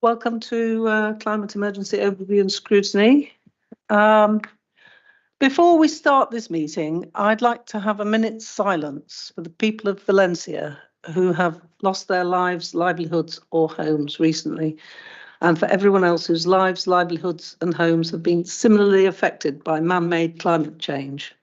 Welcome to Climate Emergency Overview and Scrutiny. Before we start this meeting, I'd like to have a minute's silence for the people of Valencia who have lost their lives, livelihoods or homes recently, and for everyone else whose lives, livelihoods and homes have been similarly affected by man-made climate change.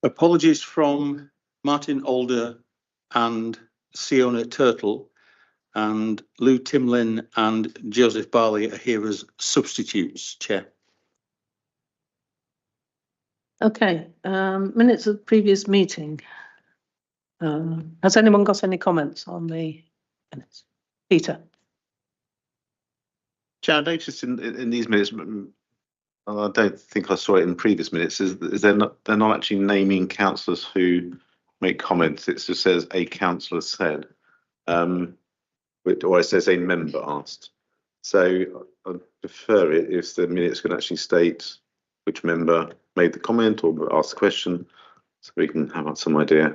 Apologies from Martin Alder and Siona Turtle, and Lou Timlin and Joseph Barley are here as substitutes, Chair. Okay, minutes of the previous meeting. Has anyone got any comments on the minutes? Peter. Chair, I noticed in these minutes, I don't think I saw it in previous minutes, is they're not actually naming councillors who make comments. It just says a councillor said, or it says a member asked. So I'd prefer it if the minutes could actually state which member made the comment or asked the question, so we can have some idea,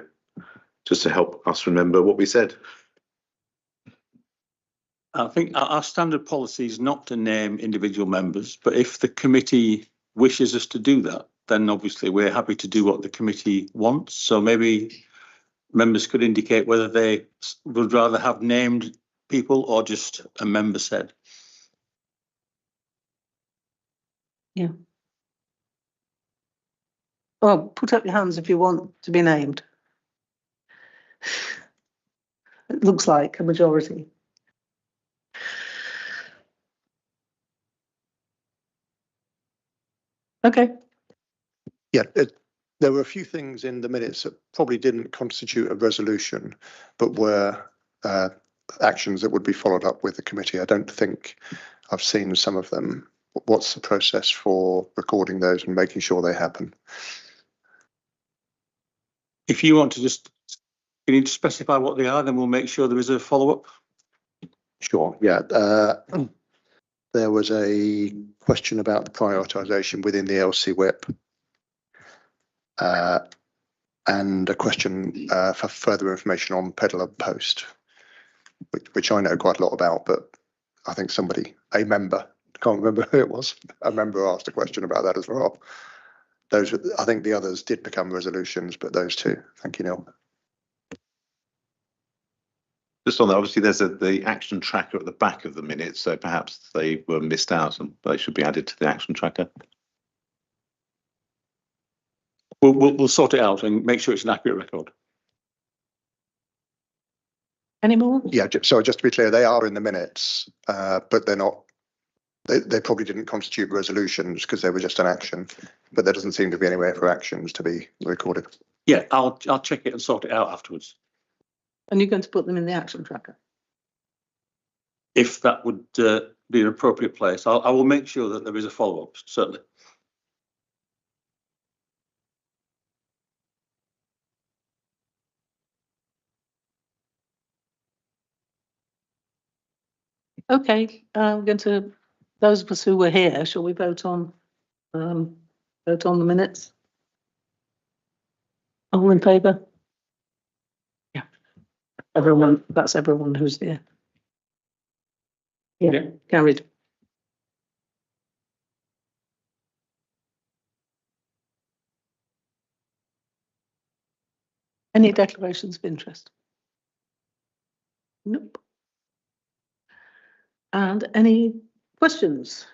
just to help us remember what we said. I think our standard policy is not to name individual members, but if the committee wishes us to do that, then obviously we're happy to do what the committee wants. So maybe members could indicate whether they would rather have named people or just a member said. Yeah. Well, put up your hands if you want to be named. It looks like a majority. Okay. Yeah, there were a few things in the minutes that probably didn't constitute a resolution, but were actions that would be followed up with the committee. I don't think I've seen some of them. What's the process for recording those and making sure they happen? If you want to just, you need to specify what they are, then we'll make sure there is a follow-up. Sure, yeah. There was a question about the prioritisation within the LC whip, and a question for further information on Pedal and Post, which I know quite a lot about, but I think a member, can't remember who it was, a member asked a question about that as well. I think the others did become resolutions, but those two. Thank you, Neil. Just on that, obviously there's the action tracker at the back of the minutes, so perhaps they were missed out and they should be added to the action tracker. We'll sort it out and make sure it's an accurate record. Any more? Yeah, so just to be clear, they are in the minutes, but they're not. They probably didn't constitute resolutions because they were just an action, but there doesn't seem to be anywhere for actions to be recorded. Yeah, I'll check it and sort it out afterwards. And you're going to put them in the action tracker? If that would be an appropriate place, I will make sure that there is a follow-up, certainly. Okay, I'm going to, those of us who were here, shall we vote on the minutes? All in favour? Yeah. Everyone, that's everyone who's here. Yeah, Yeah. carried. Any declarations of interest? Nope. And any questions?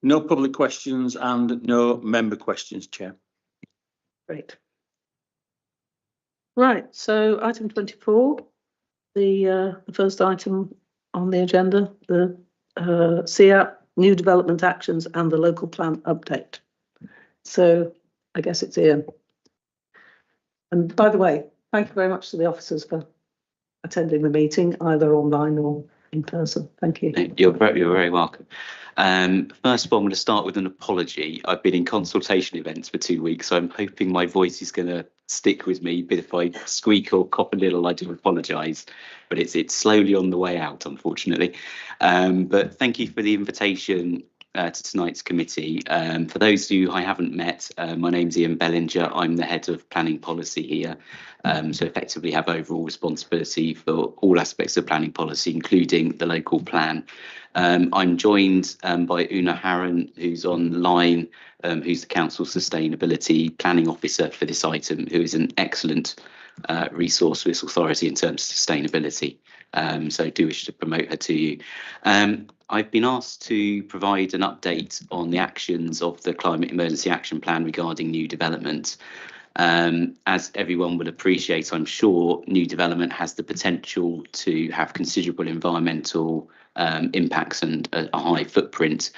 No public questions and no member questions, Chair. Great. Right, so item 24, the first item on the agenda, the CAP, new development actions and the local plan update. So I guess it's Ian. And by the way, thank you very much to the officers for attending the meeting, either online or in person. Thank you. You're very welcome. First of all, I'm going to start with an apology. I've been in consultation events for 2 weeks, so I'm hoping my voice is going to stick with me. But if I squeak or cough a little, I do apologise. But it's slowly on the way out, unfortunately. But thank you for the invitation to tonight's committee. For those who I haven't met, my name's Ian Bellinger. I'm the head of planning policy here. So effectively have overall responsibility for all aspects of planning policy, including the local plan. I'm joined by Una Harron, who's online, who's the Council Sustainability Planning Officer for this item, who is an excellent resource for this authority in terms of sustainability. So I do wish to promote her to you. I've been asked to provide an update on the actions of the Climate Emergency Action Plan regarding new development. As everyone will appreciate, I'm sure new development has the potential to have considerable environmental impacts and a high footprint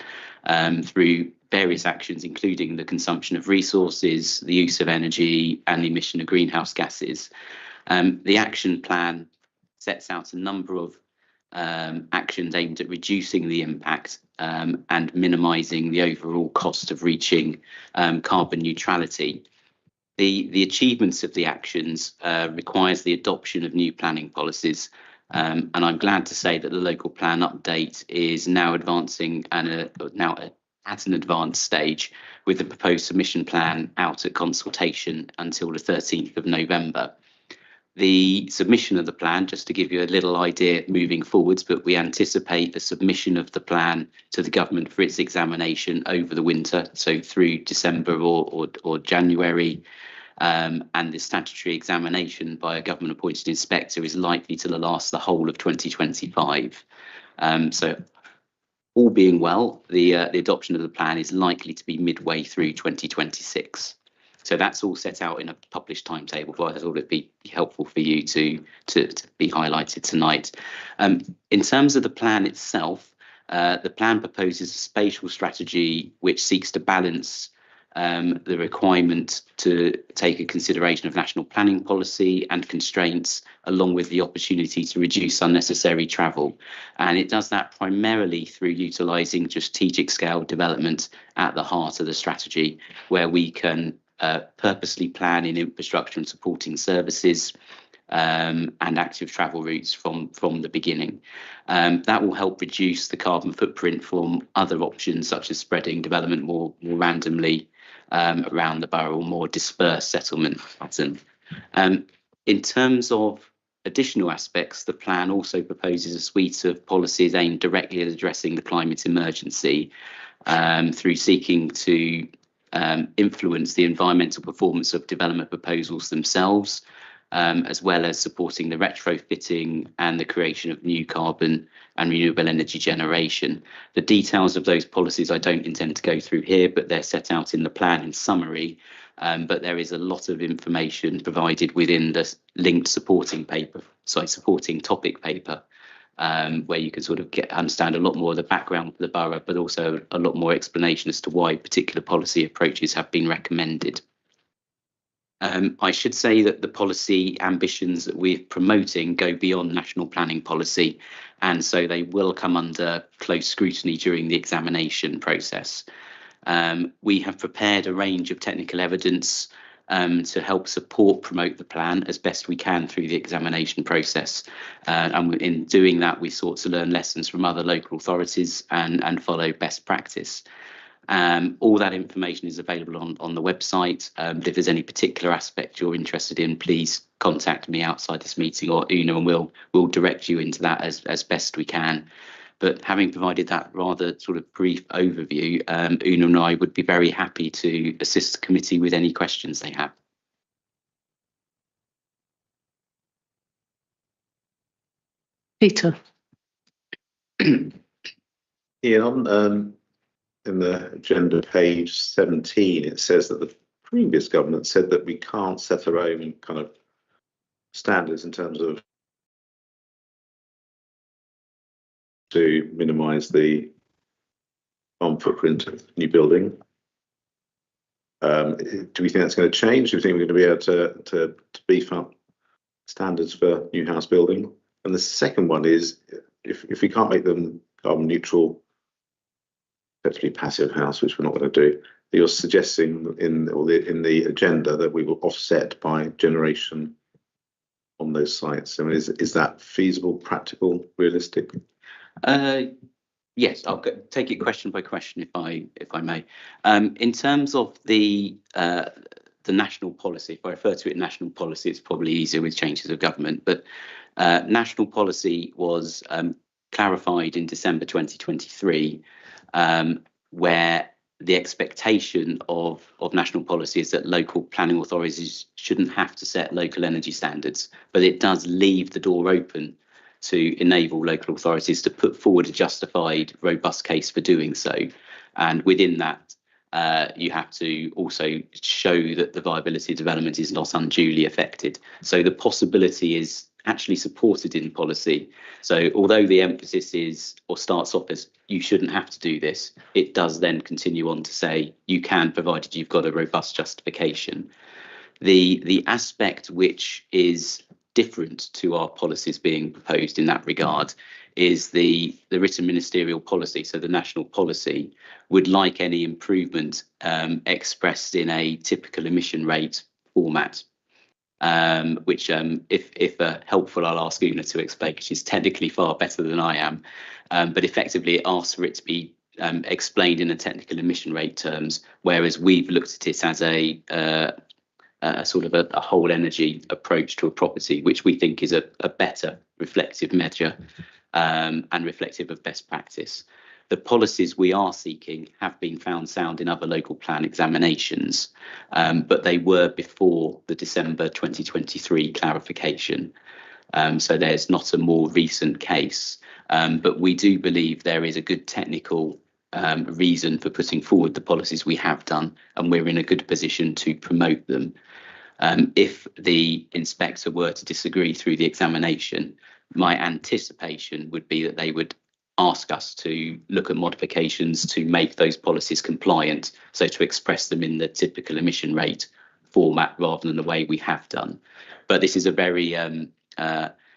through various actions, including the consumption of resources, the use of energy and the emission of greenhouse gases. The action plan sets out a number of actions aimed at reducing the impact and minimising the overall cost of reaching carbon neutrality. The achievements of the actions requires the adoption of new planning policies, and I'm glad to say that the local plan update is now advancing and now at an advanced stage, with the proposed submission plan out at consultation until the 13th of November. The submission of the plan, just to give you a little idea moving forwards, but we anticipate the submission of the plan to the government for its examination over the winter, so through December or January. And the statutory examination by a government appointed inspector is likely to last the whole of 2025. So all being well, the adoption of the plan is likely to be midway through 2026. So that's all set out in a published timetable, but I thought it'd be helpful for you to be highlighted tonight. In terms of the plan itself, the plan proposes a spatial strategy which seeks to balance the requirement to take a consideration of national planning policy and constraints, along with the opportunity to reduce unnecessary travel. And it does that primarily through utilising strategic scale development at the heart of the strategy, where we can purposely plan in infrastructure and supporting services and active travel routes from the beginning. That will help reduce the carbon footprint from other options, such as spreading development more randomly around the borough, or more dispersed settlement pattern. In terms of additional aspects, the plan also proposes a suite of policies aimed directly at addressing the climate emergency through seeking to influence the environmental performance of development proposals themselves, as well as supporting the retrofitting and the creation of new carbon and renewable energy generation. The details of those policies I don't intend to go through here, but they're set out in the plan in summary. But there is a lot of information provided within the linked supporting topic paper, where you can sort of understand a lot more of the background of the borough, but also a lot more explanation as to why particular policy approaches have been recommended. I should say that the policy ambitions that we're promoting go beyond national planning policy, and so they will come under close scrutiny during the examination process. We have prepared a range of technical evidence to help promote the plan as best we can through the examination process. And in doing that, we sought to learn lessons from other local authorities and follow best practice. All that information is available on the website. If there's any particular aspect you're interested in, please contact me outside this meeting or Una, and we'll direct you into that as best we can. But having provided that rather sort of brief overview, Una and I would be very happy to assist the committee with any questions they have. Peter. Ian, on in the agenda page 17, it says that the previous government said that we can't set our own kind of standards in terms of to minimise the carbon footprint of new building. Do we think that's going to change? Do we think we're going to be able to beef up standards for new house building? And the second one is, if we can't make them carbon neutral, effectively passive house, which we're not going to do, you're suggesting in the agenda that we will offset by generation on those sites. I mean, is that feasible, practical, realistic? Yes, I'll take it question by question if I may. In terms of the national policy, if I refer to it national policy, it's probably easier with changes of government. But national policy was clarified in December 2023, where the expectation of national policy is that local planning authorities shouldn't have to set local energy standards, but it does leave the door open to enable local authorities to put forward a justified, robust case for doing so. And within that, you have to also show that the viability of development is not unduly affected. So the possibility is actually supported in policy. So although the emphasis is or starts off as you shouldn't have to do this, it does then continue on to say you can, provided you've got a robust justification. The aspect which is different to our policies being proposed in that regard is the written ministerial policy. So the national policy would like any improvement expressed in a typical emission rate format, which if helpful, I'll ask Una to explain, because she's technically far better than I am. But effectively it asks for it to be explained in a technical emission rate terms, whereas we've looked at it as a sort of a whole energy approach to a property, which we think is a better reflective measure and reflective of best practice. The policies we are seeking have been found sound in other local plan examinations, but they were before the December 2023 clarification. So there's not a more recent case, but we do believe there is a good technical reason for putting forward the policies we have done, and we're in a good position to promote them. If the inspector were to disagree through the examination, my anticipation would be that they would ask us to look at modifications to make those policies compliant, so to express them in the typical emission rate format rather than the way we have done. But this is a very evolving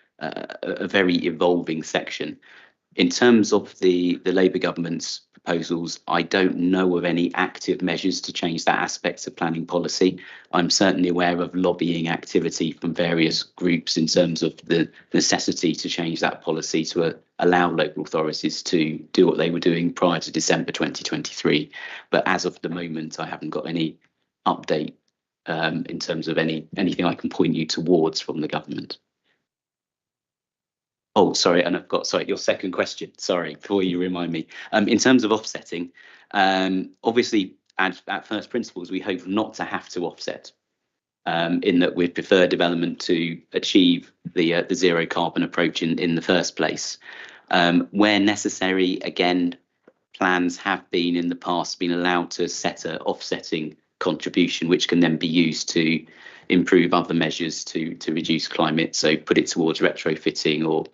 section. In terms of the Labour government's proposals, I don't know of any active measures to change that aspect of planning policy. I'm certainly aware of lobbying activity from various groups in terms of the necessity to change that policy to allow local authorities to do what they were doing prior to December 2023. But as of the moment, I haven't got any update in terms of anything I can point you towards from the government. Oh, sorry, and I've got, your second question, sorry, before you remind me. In terms of offsetting, obviously, at first principles, we hope not to have to offset, in that we'd prefer development to achieve the zero carbon approach in the first place. Where necessary, again, plans have been in the past been allowed to set a offsetting contribution, which can then be used to improve other measures to reduce climate, so put it towards retrofitting or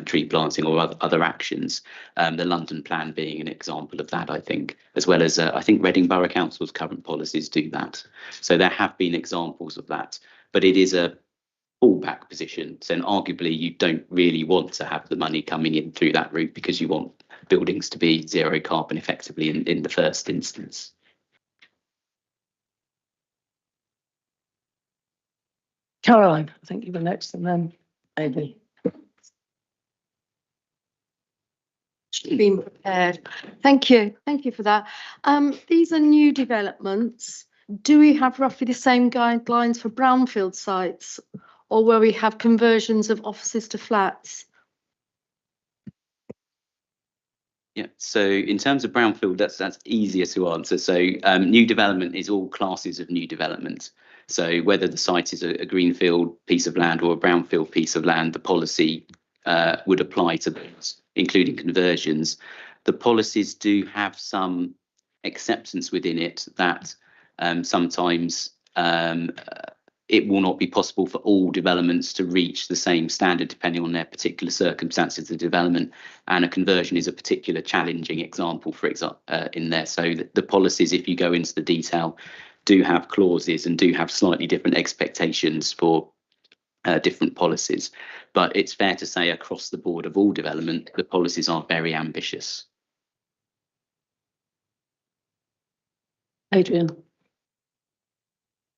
tree planting or other actions. The London plan being an example of that, I think, as well as I think Reading Borough Council's current policies do that. So there have been examples of that, but it is a fallback position. So arguably you don't really want to have the money coming in through that route because you want buildings to be zero carbon effectively in the first instance. Caroline, I think you were next, and then Amy. Been prepared. Thank you for that. These are new developments. do we have roughly the same guidelines for brownfield sites, or where we have conversions of offices to flats? Yeah, so in terms of brownfield, that's easier to answer. So new development is all classes of new development. So whether the site is a greenfield piece of land or a brownfield piece of land, the policy would apply to those, including conversions. The policies do have some acceptance within it that sometimes it will not be possible for all developments to reach the same standard depending on their particular circumstances of development, and a conversion is a particular challenging example, for example, in there. So the policies, if you go into the detail, do have clauses and do have slightly different expectations for different policies. But it's fair to say across the board of all development, the policies are very ambitious. Adrian.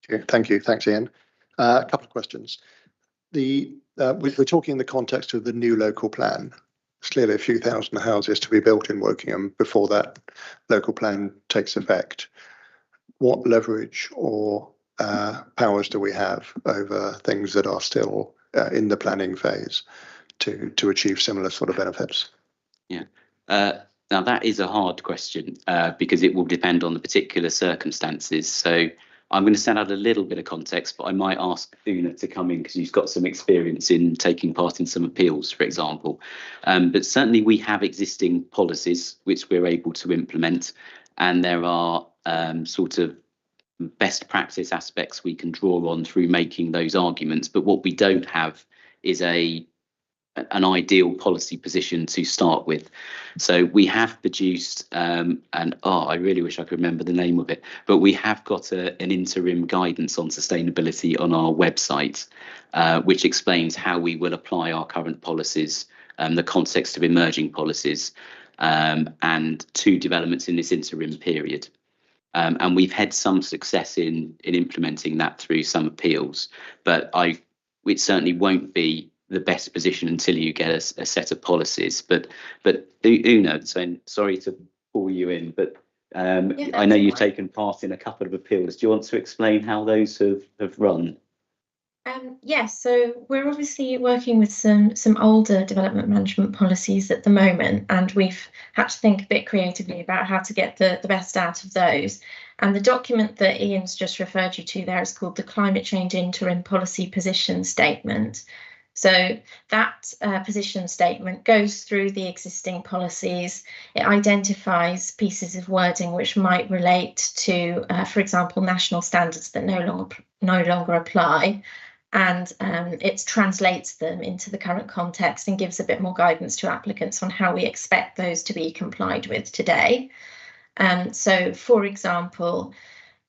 Okay, thank you. Thanks, Ian. A couple of questions. We're talking in the context of the new local plan. There's clearly a few thousand houses to be built in Wokingham before that local plan takes effect. What leverage or powers do we have over things that are still in the planning phase to achieve similar sort of benefits? Yeah. Now that is a hard question because it will depend on the particular circumstances. So I'm going to set out a little bit of context, but I might ask Una to come in because he's got some experience in taking part in some appeals, for example. But certainly we have existing policies which we're able to implement, and there are sort of best practice aspects we can draw on through making those arguments. But what we don't have is an ideal policy position to start with. So we have produced, I really wish I could remember the name of it, but we have got an interim guidance on sustainability on our website, which explains how we will apply our current policies, the context of emerging policies, and to developments in this interim period. And we've had some success in implementing that through some appeals, but it certainly won't be the best position until you get a set of policies. But Una, so sorry to pull you in, but I know you've taken part in a couple of appeals. Do you want to explain how those have run? Yes, so we're obviously working with some older development management policies at the moment, and we've had to think a bit creatively about how to get the best out of those. And the document that Ian's just referred you to there is called the Climate Change Interim Policy Position Statement. So that position statement goes through the existing policies. It identifies pieces of wording which might relate to, for example, national standards that no longer apply, and it translates them into the current context and gives a bit more guidance to applicants on how we expect those to be complied with today. So, for example,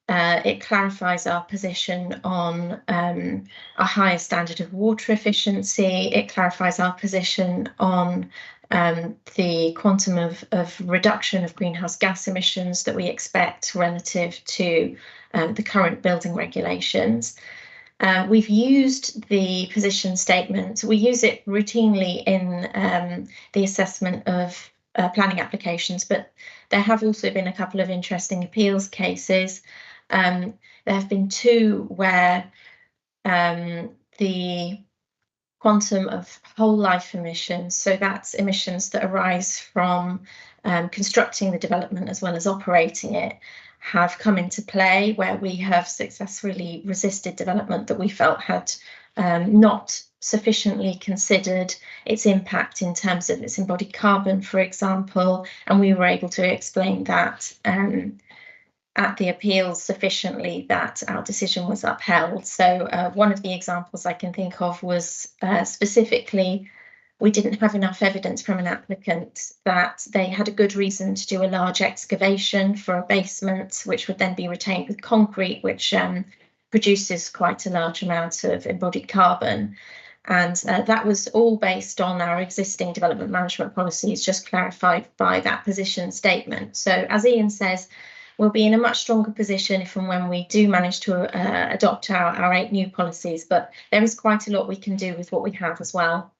it clarifies our position on a higher standard of water efficiency. It clarifies our position on the quantum of reduction of greenhouse gas emissions that we expect relative to the current building regulations. We've used the position statement. We use it routinely in the assessment of planning applications, but there have also been a couple of interesting appeals cases. There have been two where the quantum of whole life emissions, so that's emissions that arise from constructing the development as well as operating it, have come into play where we have successfully resisted development that we felt had not sufficiently considered its impact in terms of its embodied carbon, for example, and we were able to explain that at the appeals sufficiently that our decision was upheld. So one of the examples I can think of was specifically we didn't have enough evidence from an applicant that they had a good reason to do a large excavation for a basement, which would then be retained with concrete, which produces quite a large amount of embodied carbon. And that was all based on our existing development management policies, just clarified by that position statement. So as Ian says, we'll be in a much stronger position if and when we do manage to adopt our 8 new policies, but there is quite a lot we can do with what we have as well.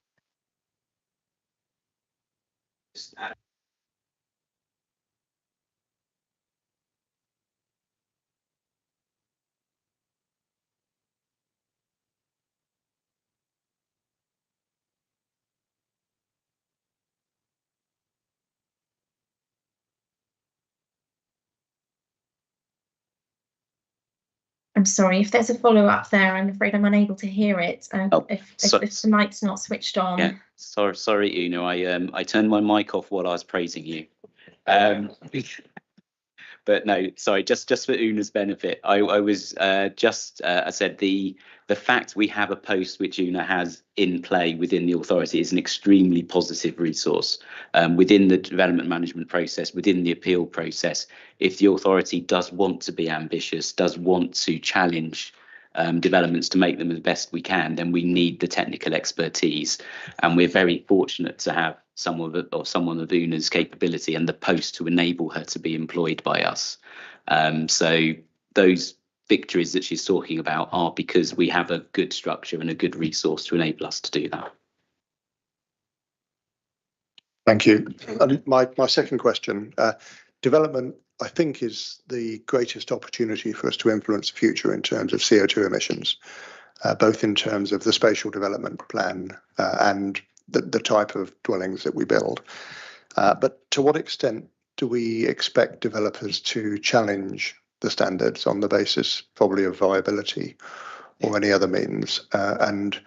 I'm sorry, if there's a follow-up there, I'm afraid I'm unable to hear it. Oh, if the mic's not switched on. Yeah, sorry, Una. I turned my mic off while I was praising you. But no, sorry, just for Una's benefit, I was I said the fact we have a post which Una has in play within the authority is an extremely positive resource within the development management process, within the appeal process. If the authority does want to be ambitious, does want to challenge developments to make them as best we can, then we need the technical expertise, and we're very fortunate to have someone of Una's capability and the post to enable her to be employed by us. So those victories that she's talking about are because we have a good structure and a good resource to enable us to do that. Thank you. And my second question, development, I think, is the greatest opportunity for us to influence the future in terms of CO2 emissions, both in terms of the spatial development plan and the type of dwellings that we build. But to what extent do we expect developers to challenge the standards on the basis probably of viability or any other means? And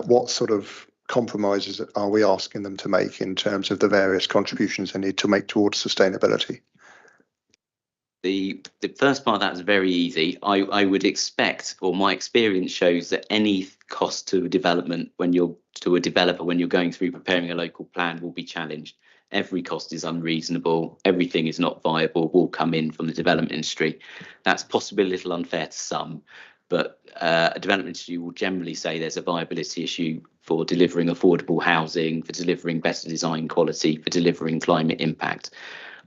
what sort of compromises are we asking them to make in terms of the various contributions they need to make towards sustainability? The first part of that is very easy. I would expect, or my experience shows, that any cost to a development when you're going through preparing a local plan will be challenged. Every cost is unreasonable. Everything is not viable, will come in from the development industry. That's possibly a little unfair to some, but a development industry will generally say there's a viability issue for delivering affordable housing, for delivering better design quality, for delivering climate impact.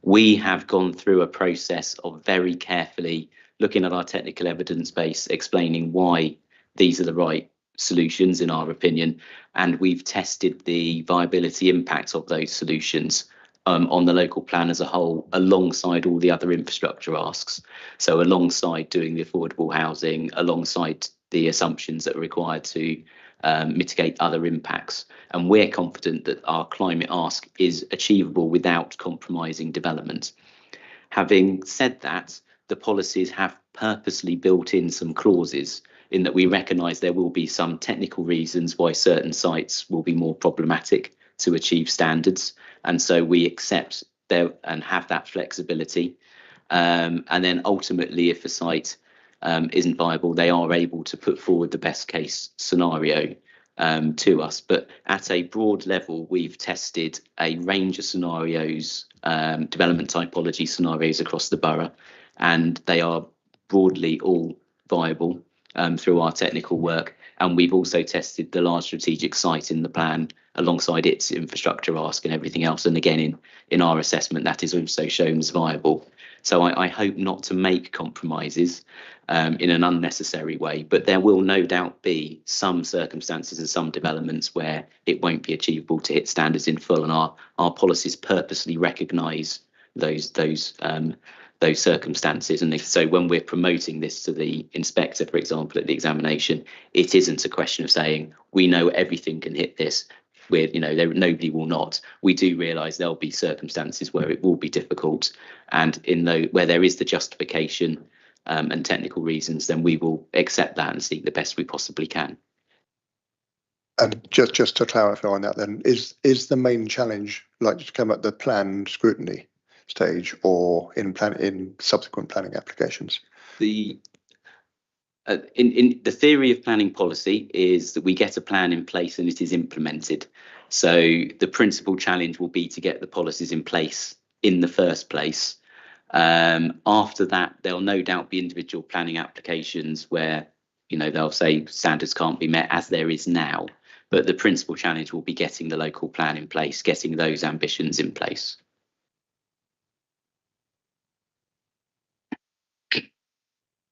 We have gone through a process of very carefully looking at our technical evidence base, explaining why these are the right solutions in our opinion, and we've tested the viability impact of those solutions on the local plan as a whole, alongside all the other infrastructure asks. So alongside doing the affordable housing, alongside the assumptions that are required to mitigate other impacts. And we're confident that our climate ask is achievable without compromising development. Having said that, the policies have purposely built in some clauses in that we recognise there will be some technical reasons why certain sites will be more problematic to achieve standards. And so we accept there and have that flexibility. And then ultimately, if a site isn't viable, they are able to put forward the best case scenario to us. But at a broad level, we've tested a range of scenarios, development typology scenarios across the borough, and they are broadly all viable through our technical work. And we've also tested the large strategic site in the plan alongside its infrastructure ask and everything else. And again, in our assessment, that is also shown as viable. So I hope not to make compromises in an unnecessary way, but there will no doubt be some circumstances and some developments where it won't be achievable to hit standards in full, and our policies purposely recognise those circumstances. And so when we're promoting this to the inspector, for example, at the examination, it isn't a question of saying we know everything can hit this. Nobody will not. We do realise there'll be circumstances where it will be difficult, and where there is the justification and technical reasons, then we will accept that and seek the best we possibly can. And just to clarify on that, then, is the main challenge likely to come at the plan scrutiny stage or in subsequent planning applications? In the theory of planning policy is that we get a plan in place and it is implemented. So the principal challenge will be to get the policies in place in the first place. After that, there'll no doubt be individual planning applications where they'll say standards can't be met, as there is now. But the principal challenge will be getting the local plan in place, getting those ambitions in place.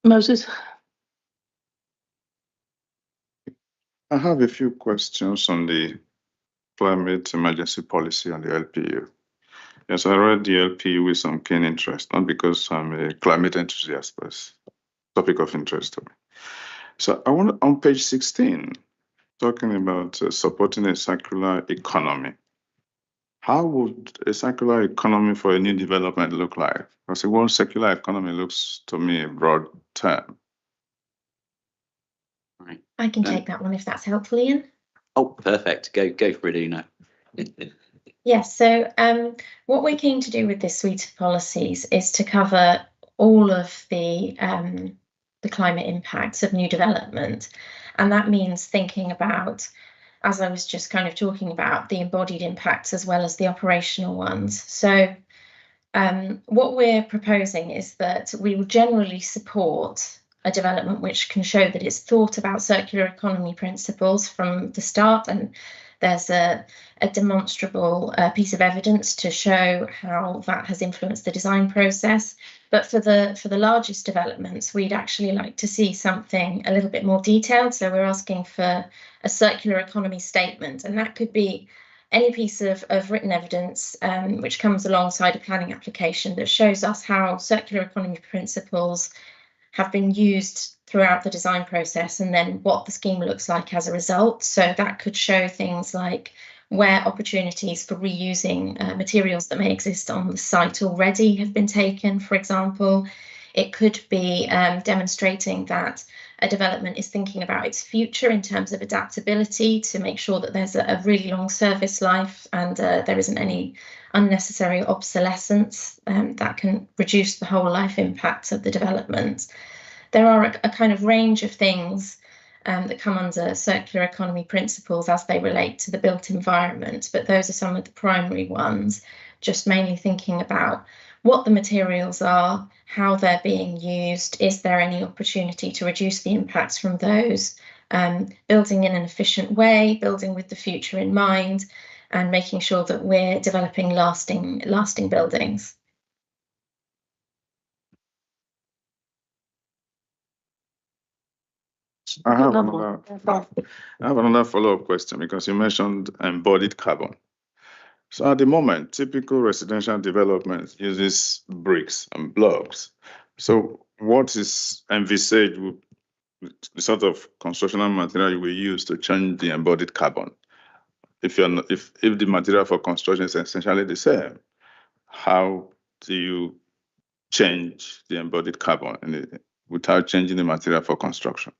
Moses? I have a few questions on the climate emergency policy on the LPU. Yes, I read the LPU with some keen interest, not because I'm a climate enthusiast, but it's a topic of interest to me. So I want on page 16, talking about supporting a circular economy. How would a circular economy for a new development look like? Because the word circular economy looks to me a broad term. I can take that one if that's helpful, Ian. Oh, perfect. Go for it, Una. Yes, so what we're keen to do with this suite of policies is to cover all of the climate impacts of new development. And that means thinking about, as I was just kind of talking about, the embodied impacts as well as the operational ones. So what we're proposing is that we will generally support a development which can show that it's thought about circular economy principles from the start, and there's a demonstrable piece of evidence to show how that has influenced the design process. But for the largest developments, we'd actually like to see something a little bit more detailed. So we're asking for a circular economy statement, and that could be any piece of written evidence which comes alongside a planning application that shows us how circular economy principles have been used throughout the design process, and then what the scheme looks like as a result. So that could show things like where opportunities for reusing materials that may exist on the site already have been taken, for example. It could be demonstrating that a development is thinking about its future in terms of adaptability to make sure that there's a really long service life and there isn't any unnecessary obsolescence that can reduce the whole life impact of the development. There are a kind of range of things that come under circular economy principles as they relate to the built environment, but those are some of the primary ones, just mainly thinking about what the materials are, how they're being used, is there any opportunity to reduce the impacts from those, building in an efficient way, building with the future in mind, and making sure that we're developing lasting buildings. I have another follow-up question because you mentioned embodied carbon. So at the moment, typical residential development uses bricks and blocks. So what is envisaged with the sort of constructional material you will use to change the embodied carbon? If the material for construction is essentially the same, how do you change the embodied carbon without changing the material for construction?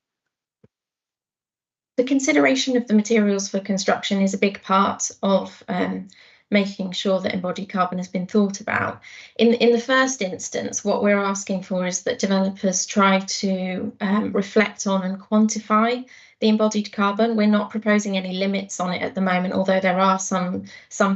The consideration of the materials for construction is a big part of making sure that embodied carbon has been thought about. In the first instance, what we're asking for is that developers try to reflect on and quantify the embodied carbon. We're not proposing any limits on it at the moment, although there are some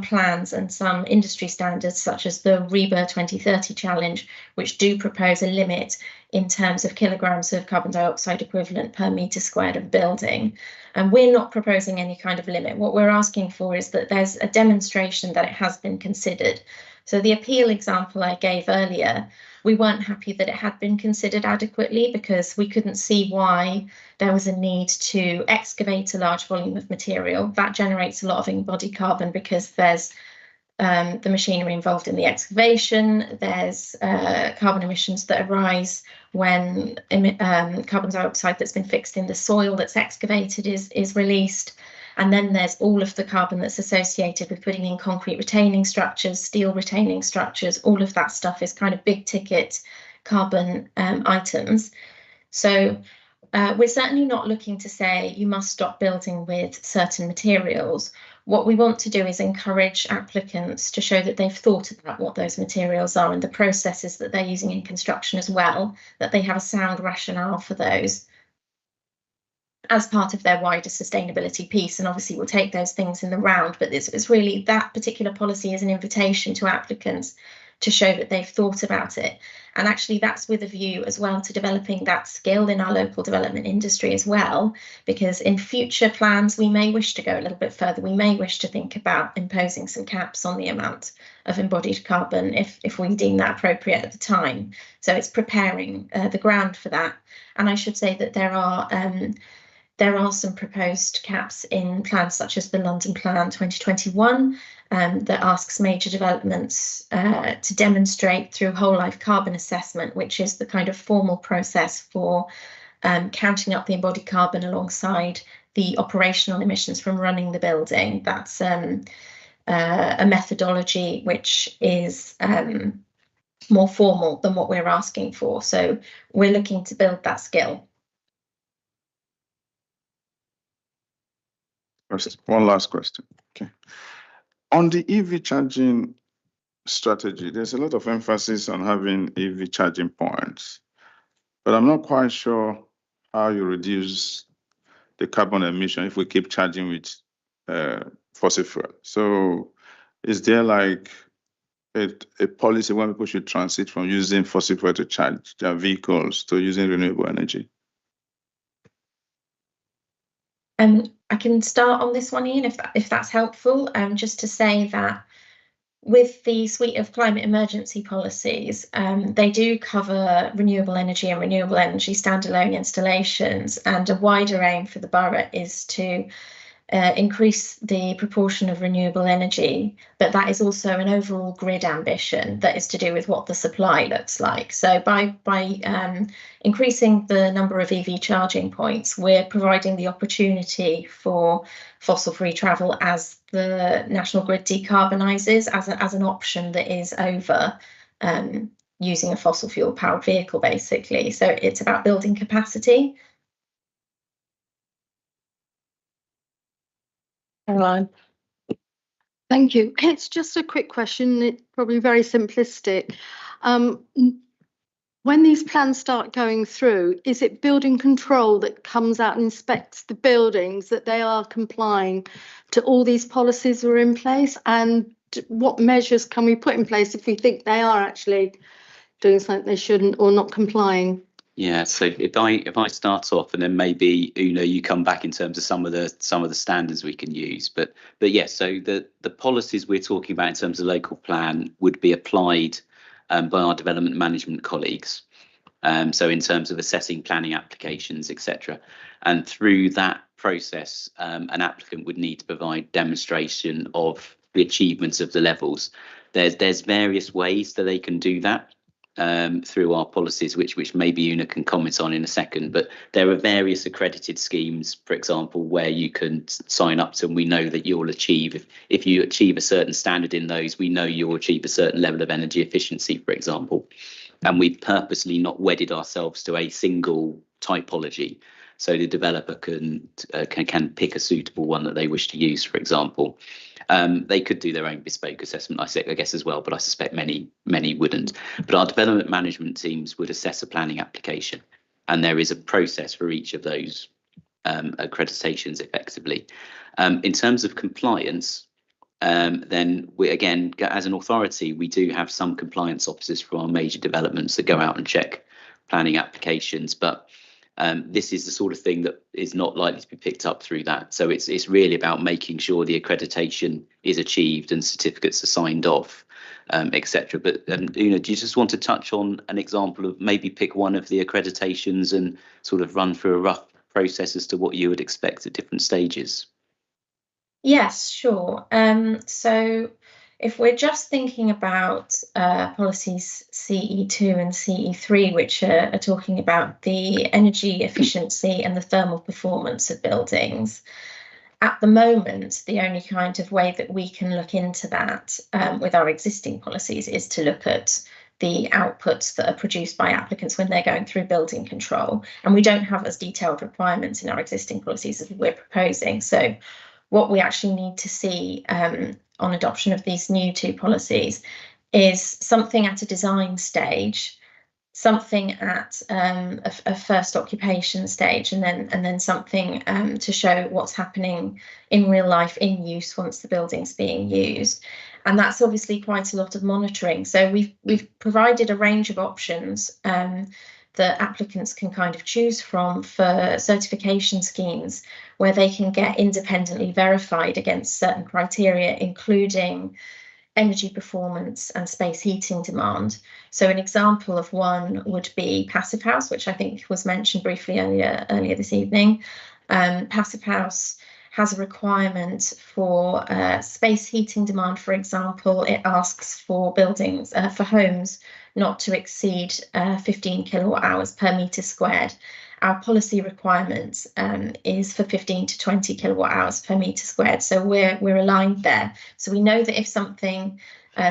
plans and some industry standards, such as the REBA 2030 challenge, which do propose a limit in terms of kilograms of carbon dioxide equivalent per metre squared of building. And we're not proposing any kind of limit. What we're asking for is that there's a demonstration that it has been considered. So the appeal example I gave earlier, we weren't happy that it had been considered adequately because we couldn't see why there was a need to excavate a large volume of material. That generates a lot of embodied carbon because there's the machinery involved in the excavation, there's carbon emissions that arise when carbon dioxide that's been fixed in the soil that's excavated is released. And then there's all of the carbon that's associated with putting in concrete retaining structures, steel retaining structures. All of that stuff is kind of big ticket carbon items. So we're certainly not looking to say you must stop building with certain materials. What we want to do is encourage applicants to show that they've thought about what those materials are and the processes that they're using in construction as well, that they have a sound rationale for those as part of their wider sustainability piece. And obviously we'll take those things in the round, but it's really that particular policy is an invitation to applicants to show that they've thought about it. And actually that's with a view as well to developing that skill in our local development industry as well, because in future plans we may wish to go a little bit further. We may wish to think about imposing some caps on the amount of embodied carbon if we deem that appropriate at the time. So it's preparing the ground for that. And I should say that there are some proposed caps in plans such as the London Plan 2021 that asks major developments to demonstrate through whole life carbon assessment, which is the kind of formal process for counting up the embodied carbon alongside the operational emissions from running the building. That's a methodology which is more formal than what we're asking for. So we're looking to build that skill. One last question. Okay. On the EV charging strategy, there's a lot of emphasis on having EV charging points, but I'm not quite sure how you reduce the carbon emission if we keep charging with fossil fuel. So is there like a policy where people should transit from using fossil fuel to charge their vehicles to using renewable energy? I can start on this one, Ian, if that's helpful. Just to say that with the suite of climate emergency policies, they do cover renewable energy and renewable energy standalone installations, and a wider aim for the borough is to increase the proportion of renewable energy, but that is also an overall grid ambition that is to do with what the supply looks like. So by increasing the number of EV charging points, we're providing the opportunity for fossil-free travel as the national grid decarbonises, as an option that is over using a fossil fuel powered vehicle, basically. So it's about building capacity. Caroline. Thank you. It's just a quick question. It's probably very simplistic. When these plans start going through, is it building control that comes out and inspects the buildings, that they are complying to all these policies that are in place? And what measures can we put in place if we think they are actually doing something they shouldn't or not complying? Yeah, so if I start off, and then maybe Una, you come back in terms of some of the standards we can use. But yes, so the policies we're talking about in terms of local plan would be applied by our development management colleagues. So in terms of assessing planning applications, etc. And through that process, an applicant would need to provide demonstration of the achievements of the levels. There's various ways that they can do that. Through our policies, which maybe Una can comment on in a second, but there are various accredited schemes, for example, where you can sign up to, and we know that you'll achieve, if you achieve a certain standard in those, we know you'll achieve a certain level of energy efficiency, for example. And we've purposely not wedded ourselves to a single typology, so the developer can pick a suitable one that they wish to use, for example. They could do their own bespoke assessment, I guess, as well, but I suspect many wouldn't. But our development management teams would assess a planning application, and there is a process for each of those accreditations effectively. In terms of compliance, then we, again, as an authority, we do have some compliance officers for our major developments that go out and check planning applications, but this is the sort of thing that is not likely to be picked up through that. So it's really about making sure the accreditation is achieved and certificates are signed off, etc. But Una, do you just want to touch on an example of maybe pick one of the accreditations and sort of run through a rough process as to what you would expect at different stages? Yes, sure. So if we're just thinking about policies CE2 and CE3, which are talking about the energy efficiency and the thermal performance of buildings, at the moment, the only kind of way that we can look into that with our existing policies is to look at the outputs that are produced by applicants when they're going through building control. And we don't have as detailed requirements in our existing policies as we're proposing. So what we actually need to see on adoption of these new two policies is something at a design stage, something at a first occupation stage, and then something to show what's happening in real life in use once the building's being used. And that's obviously quite a lot of monitoring. So we've provided a range of options that applicants can kind of choose from for certification schemes where they can get independently verified against certain criteria, including energy performance and space heating demand. So an example of one would be Passive House, which I think was mentioned briefly earlier this evening. Passive House has a requirement for space heating demand, for example. It asks for buildings, for homes, not to exceed 15 kilowatt hours per metre squared. Our policy requirement is for 15 to 20 kilowatt hours per metre squared. So we're aligned there. So we know that if something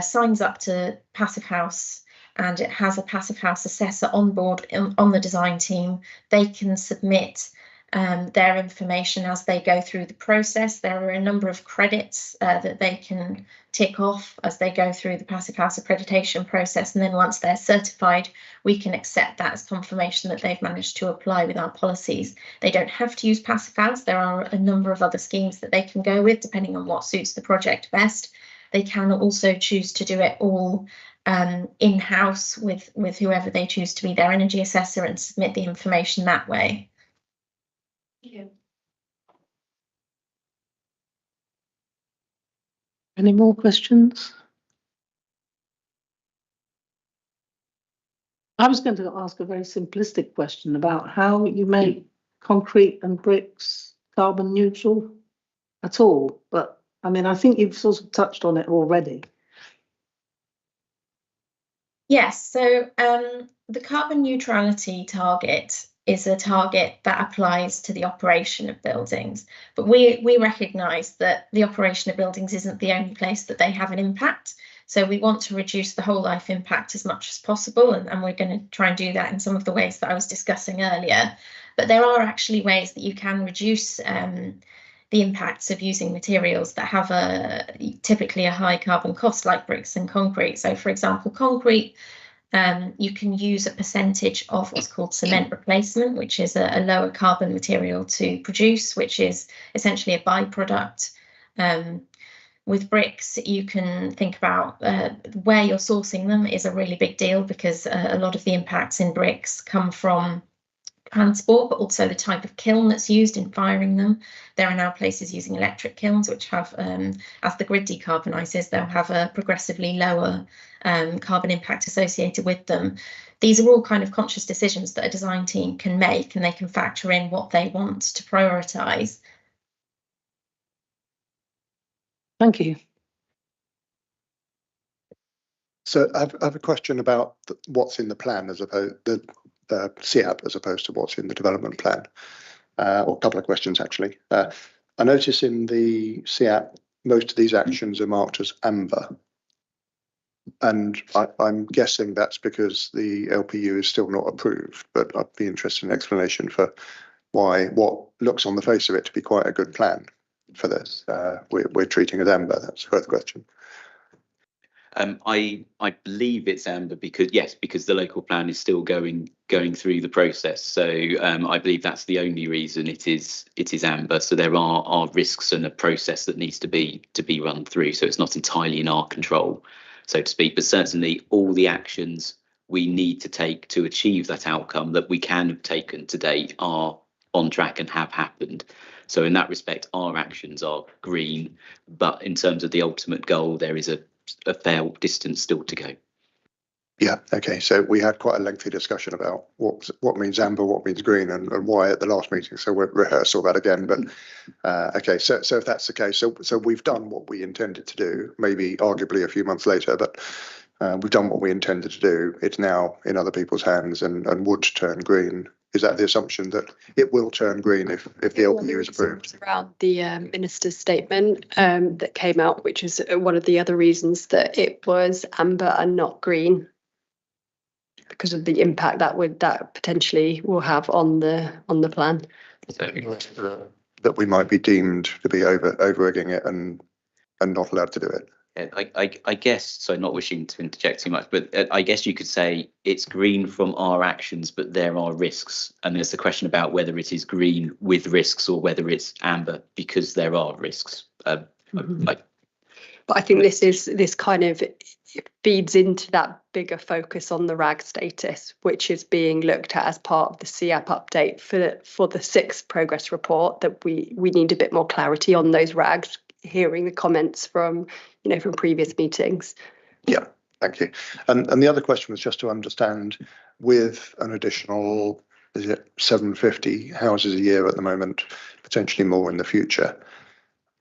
signs up to Passive House and it has a Passive House assessor on board on the design team, they can submit their information as they go through the process. There are a number of credits that they can tick off as they go through the Passive House accreditation process, and then once they're certified, we can accept that as confirmation that they've managed to apply with our policies. They don't have to use Passive House. There are a number of other schemes that they can go with depending on what suits the project best. They can also choose to do it all in-house with whoever they choose to be their energy assessor and submit the information that way. Yeah. Any more questions? I was going to ask a very simplistic question about how you make concrete and bricks carbon neutral at all, but I mean, I think you've sort of touched on it already. Yes, so the carbon neutrality target is a target that applies to the operation of buildings, but we recognise that the operation of buildings isn't the only place that they have an impact. So we want to reduce the whole life impact as much as possible, and we're going to try and do that in some of the ways that I was discussing earlier. But there are actually ways that you can reduce the impacts of using materials that have typically a high carbon cost, like bricks and concrete. So for example, concrete, you can use a percentage of what's called cement replacement, which is a lower carbon material to produce, which is essentially a byproduct. With bricks, you can think about where you're sourcing them is a really big deal, because a lot of the impacts in bricks come from transport, but also the type of kiln that's used in firing them. There are now places using electric kilns, which have, as the grid decarbonises, they'll have a progressively lower carbon impact associated with them. These are all kind of conscious decisions that a design team can make, and they can factor in what they want to prioritise. Thank you. So I have a question about what's in the plan as opposed the CAP as opposed to what's in the development plan, or a couple of questions actually. I notice in the CAP most of these actions are marked as amber, and I'm guessing that's because the LPU is still not approved, but I'd be interested in an explanation for why what looks on the face of it to be quite a good plan for this we're treating as amber. That's the first question. I believe it's amber because the local plan is still going through the process. So I believe that's the only reason it is amber. So there are risks and a process that needs to be run through. So it's not entirely in our control, so to speak. But certainly all the actions we need to take to achieve that outcome that we can have taken to date are on track and have happened. So in that respect, our actions are green. But in terms of the ultimate goal, there is a fair distance still to go. Yeah, okay. So we had quite a lengthy discussion about what means amber, what means green, and why at the last meeting. So we'll rehearse all that again. But okay, so if that's the case, so we've done what we intended to do, maybe arguably a few months later, but we've done what we intended to do. It's now in other people's hands and would turn green. Is that the assumption that it will turn green if the LPU is approved? Around the minister's statement that came out, which is one of the other reasons that it was amber and not green, because of the impact that potentially will have on the plan. That we might be deemed to be over-egging it and not allowed to do it. I guess, so not wishing to interject too much, but I guess you could say it's green from our actions, but there are risks. And there's the question about whether it is green with risks or whether it's amber because there are risks. But I think this kind of feeds into that bigger focus on the RAG status, which is being looked at as part of the CAP update for the 6th progress report, that we need a bit more clarity on those RAGs, hearing the comments from previous meetings. Yeah, thank you. And the other question was just to understand, with an additional, is it 750 houses a year at the moment, potentially more in the future,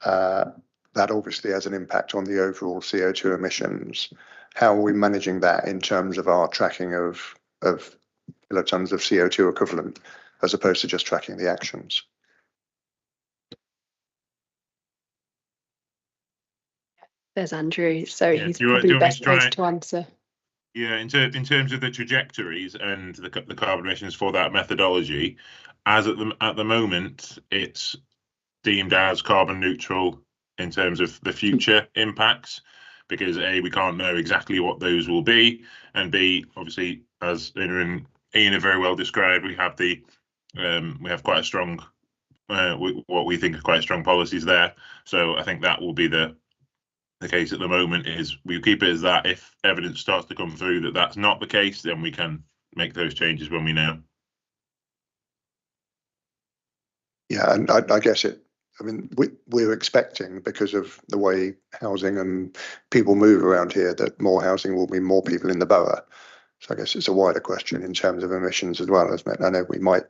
that obviously has an impact on the overall CO2 emissions. How are we managing that in terms of our tracking of kilotons of CO2 equivalent, as opposed to just tracking the actions? There's Andrew, so Yeah, he's do you probably want me best to try placed to answer. Yeah, in terms of the trajectories and the carbon emissions for that methodology, as at the moment, it's deemed as carbon neutral in terms of the future impacts, because A, we can't know exactly what those will be, and B, obviously, as Ian have very well described, we have quite a strong what we think are quite strong policies there. So I think that will be the case at the moment, is we keep it as that. If evidence starts to come through that that's not the case, then we can make those changes when we know. Yeah, and I guess we're expecting, because of the way housing and people move around here, that more housing will mean more people in the borough. So I guess it's a wider question in terms of emissions as well, isn't it? I know we might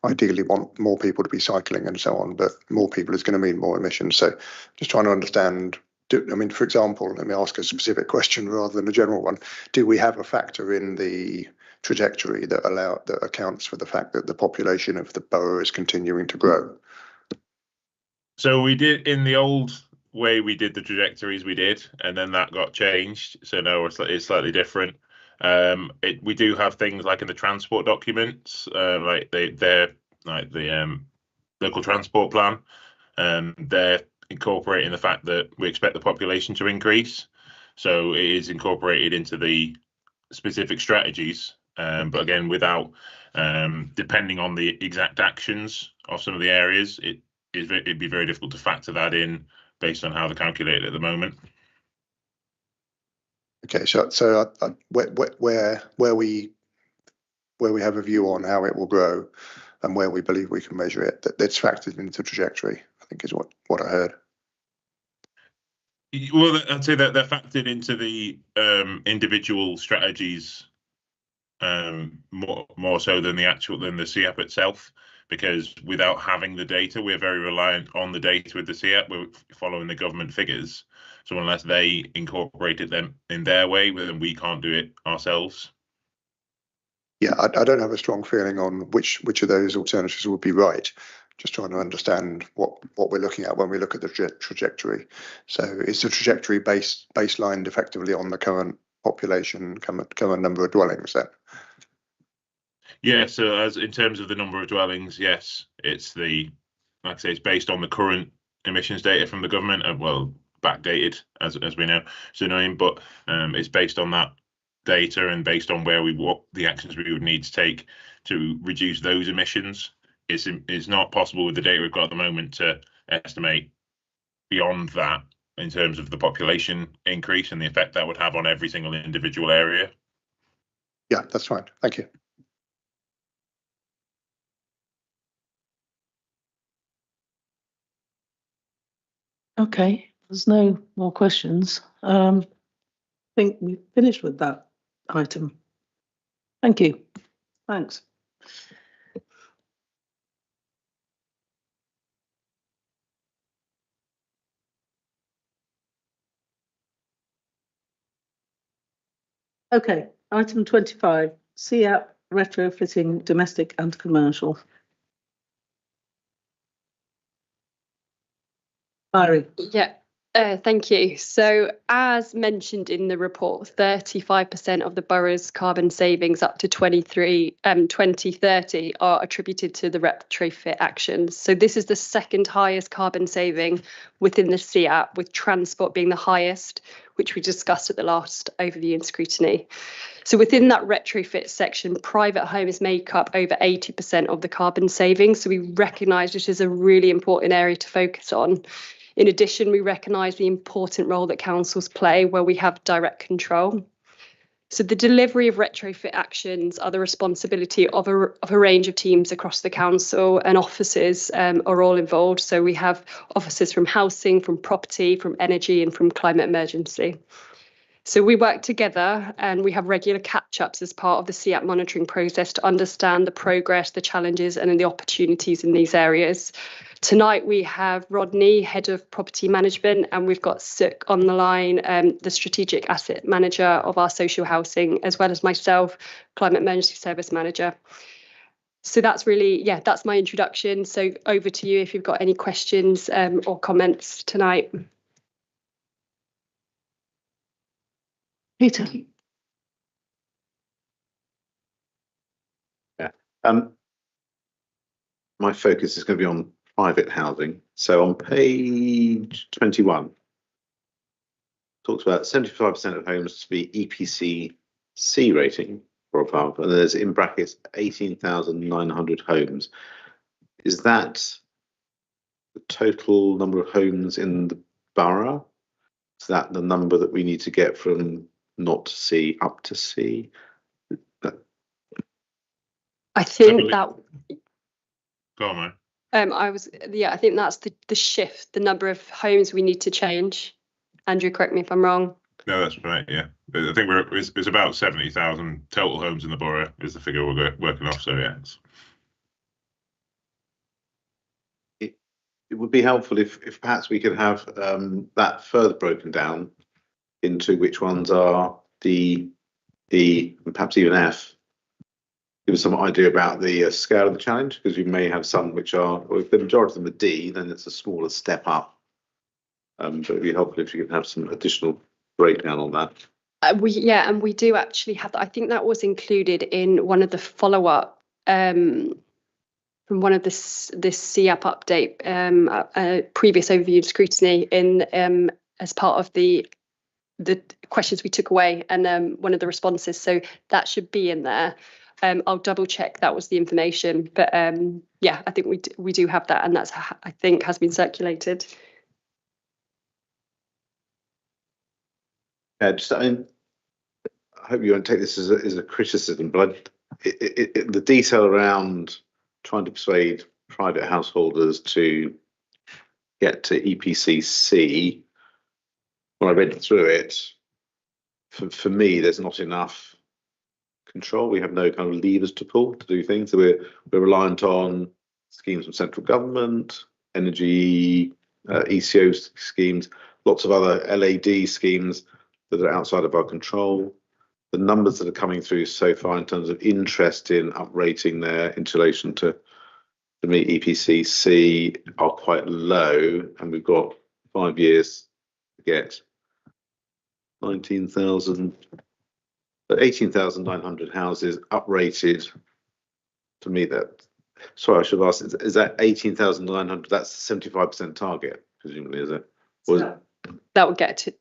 ideally want more people to be cycling and so on, but more people is going to mean more emissions. So just trying to understand, for example, let me ask a specific question rather than a general one. Do we have a factor in the trajectory that accounts for the fact that the population of the borough is continuing to grow? So we did, in the old way, we did the trajectories, and then that got changed. So now it's slightly different. We do have things like in the transport documents, like they're like the local transport plan. They're incorporating the fact that we expect the population to increase, so it is incorporated into the specific strategies. But again, without depending on the exact actions of some of the areas, it'd be very difficult to factor that in based on how they're calculated at the moment. Okay, so where we have a view on how it will grow and where we believe we can measure it, that's factored into trajectory, I think is what I heard. Well, I'd say that they're factored into the individual strategies more so than the CEAP itself, because without having the data, we're very reliant on the data with the CEAP. We're following the government figures, so unless they incorporated them in their way, then we can't do it ourselves. Yeah, I don't have a strong feeling on which of those alternatives would be right. Just trying to understand what we're looking at when we look at the trajectory. So is the trajectory baselined effectively on the current population, current number of dwellings then? Yeah, so as in terms of the number of dwellings, yes, it's like I say, it's based on the current emissions data from the government, well, backdated as we know, but it's based on that data and based on what the actions we would need to take to reduce those emissions. It's not possible with the data we've got at the moment to estimate beyond that in terms of the population increase and the effect that would have on every single individual area. Yeah, that's fine. Thank you. Okay, there's no more questions. I think we've finished with that item. Thank you. Thanks. Okay, item 25, CEAP retrofitting domestic and commercial. Mary. Yeah, thank you. So as mentioned in the report, 35% of the borough's carbon savings up to 2030 are attributed to the retrofit actions. So this is the second highest carbon saving within the CEAP, with transport being the highest, which we discussed at the last overview in Scrutiny. So within that retrofit section, private homes make up over 80% of the carbon savings. So we recognise this is a really important area to focus on. In addition, we recognise the important role that councils play where we have direct control. So the delivery of retrofit actions are the responsibility of a range of teams across the council, and officers are all involved. So we have officers from housing, from property, from energy and from climate emergency. So we work together and we have regular catch-ups as part of the CEAP monitoring process to understand the progress, the challenges and the opportunities in these areas. Tonight we have Rodney, Head of Property Management, and we've got Suk on the line, the Strategic Asset Manager of our social housing, as well as myself, Climate Emergency Service Manager. So that's really, that's my introduction. So over to you if you've got any questions or comments tonight. Peter. My focus is going to be on private housing. So on page 21, talks about 75% of homes to be EPC C rating or above, and there's in brackets 18,900 homes. Is that the total number of homes in the borough? Is that the number that we need to get from not to C up to C? I think that. Go on, man. I think that's the shift, the number of homes we need to change. Andrew, correct me if I'm wrong. No, that's right. Yeah, I think it's about 70,000 total homes in the borough is the figure we're working off. So yeah, it would be helpful if perhaps we could have that further broken down into which ones are D, E, and perhaps even F. Give us some idea about the scale of the challenge, because you may have some which are, or if the majority of them are D, then it's a smaller step up. But it'd be helpful if you could have some additional breakdown on that. And we do actually have that. I think that was included in one of the follow-up from one of this CAP update, previous overview of scrutiny in as part of the questions we took away, and one of the responses. So that should be in there. I'll double check that was the information, but yeah, I think we do have that, and that's, I think, has been circulated. I hope you won't take this as a criticism, but the detail around trying to persuade private householders to get to EPC C, when I read through it, for me, there's not enough control. We have no kind of levers to pull to do things. So we're reliant on schemes from central government, energy, ECO schemes, lots of other LAD schemes that are outside of our control. The numbers that are coming through so far in terms of interest in uprating their insulation to meet EPC C are quite low, and we've got 5 years to get 18,900 houses uprated. To me, sorry, I should have asked, is that 18,900? That's the 75% target, presumably, is it? That would get us to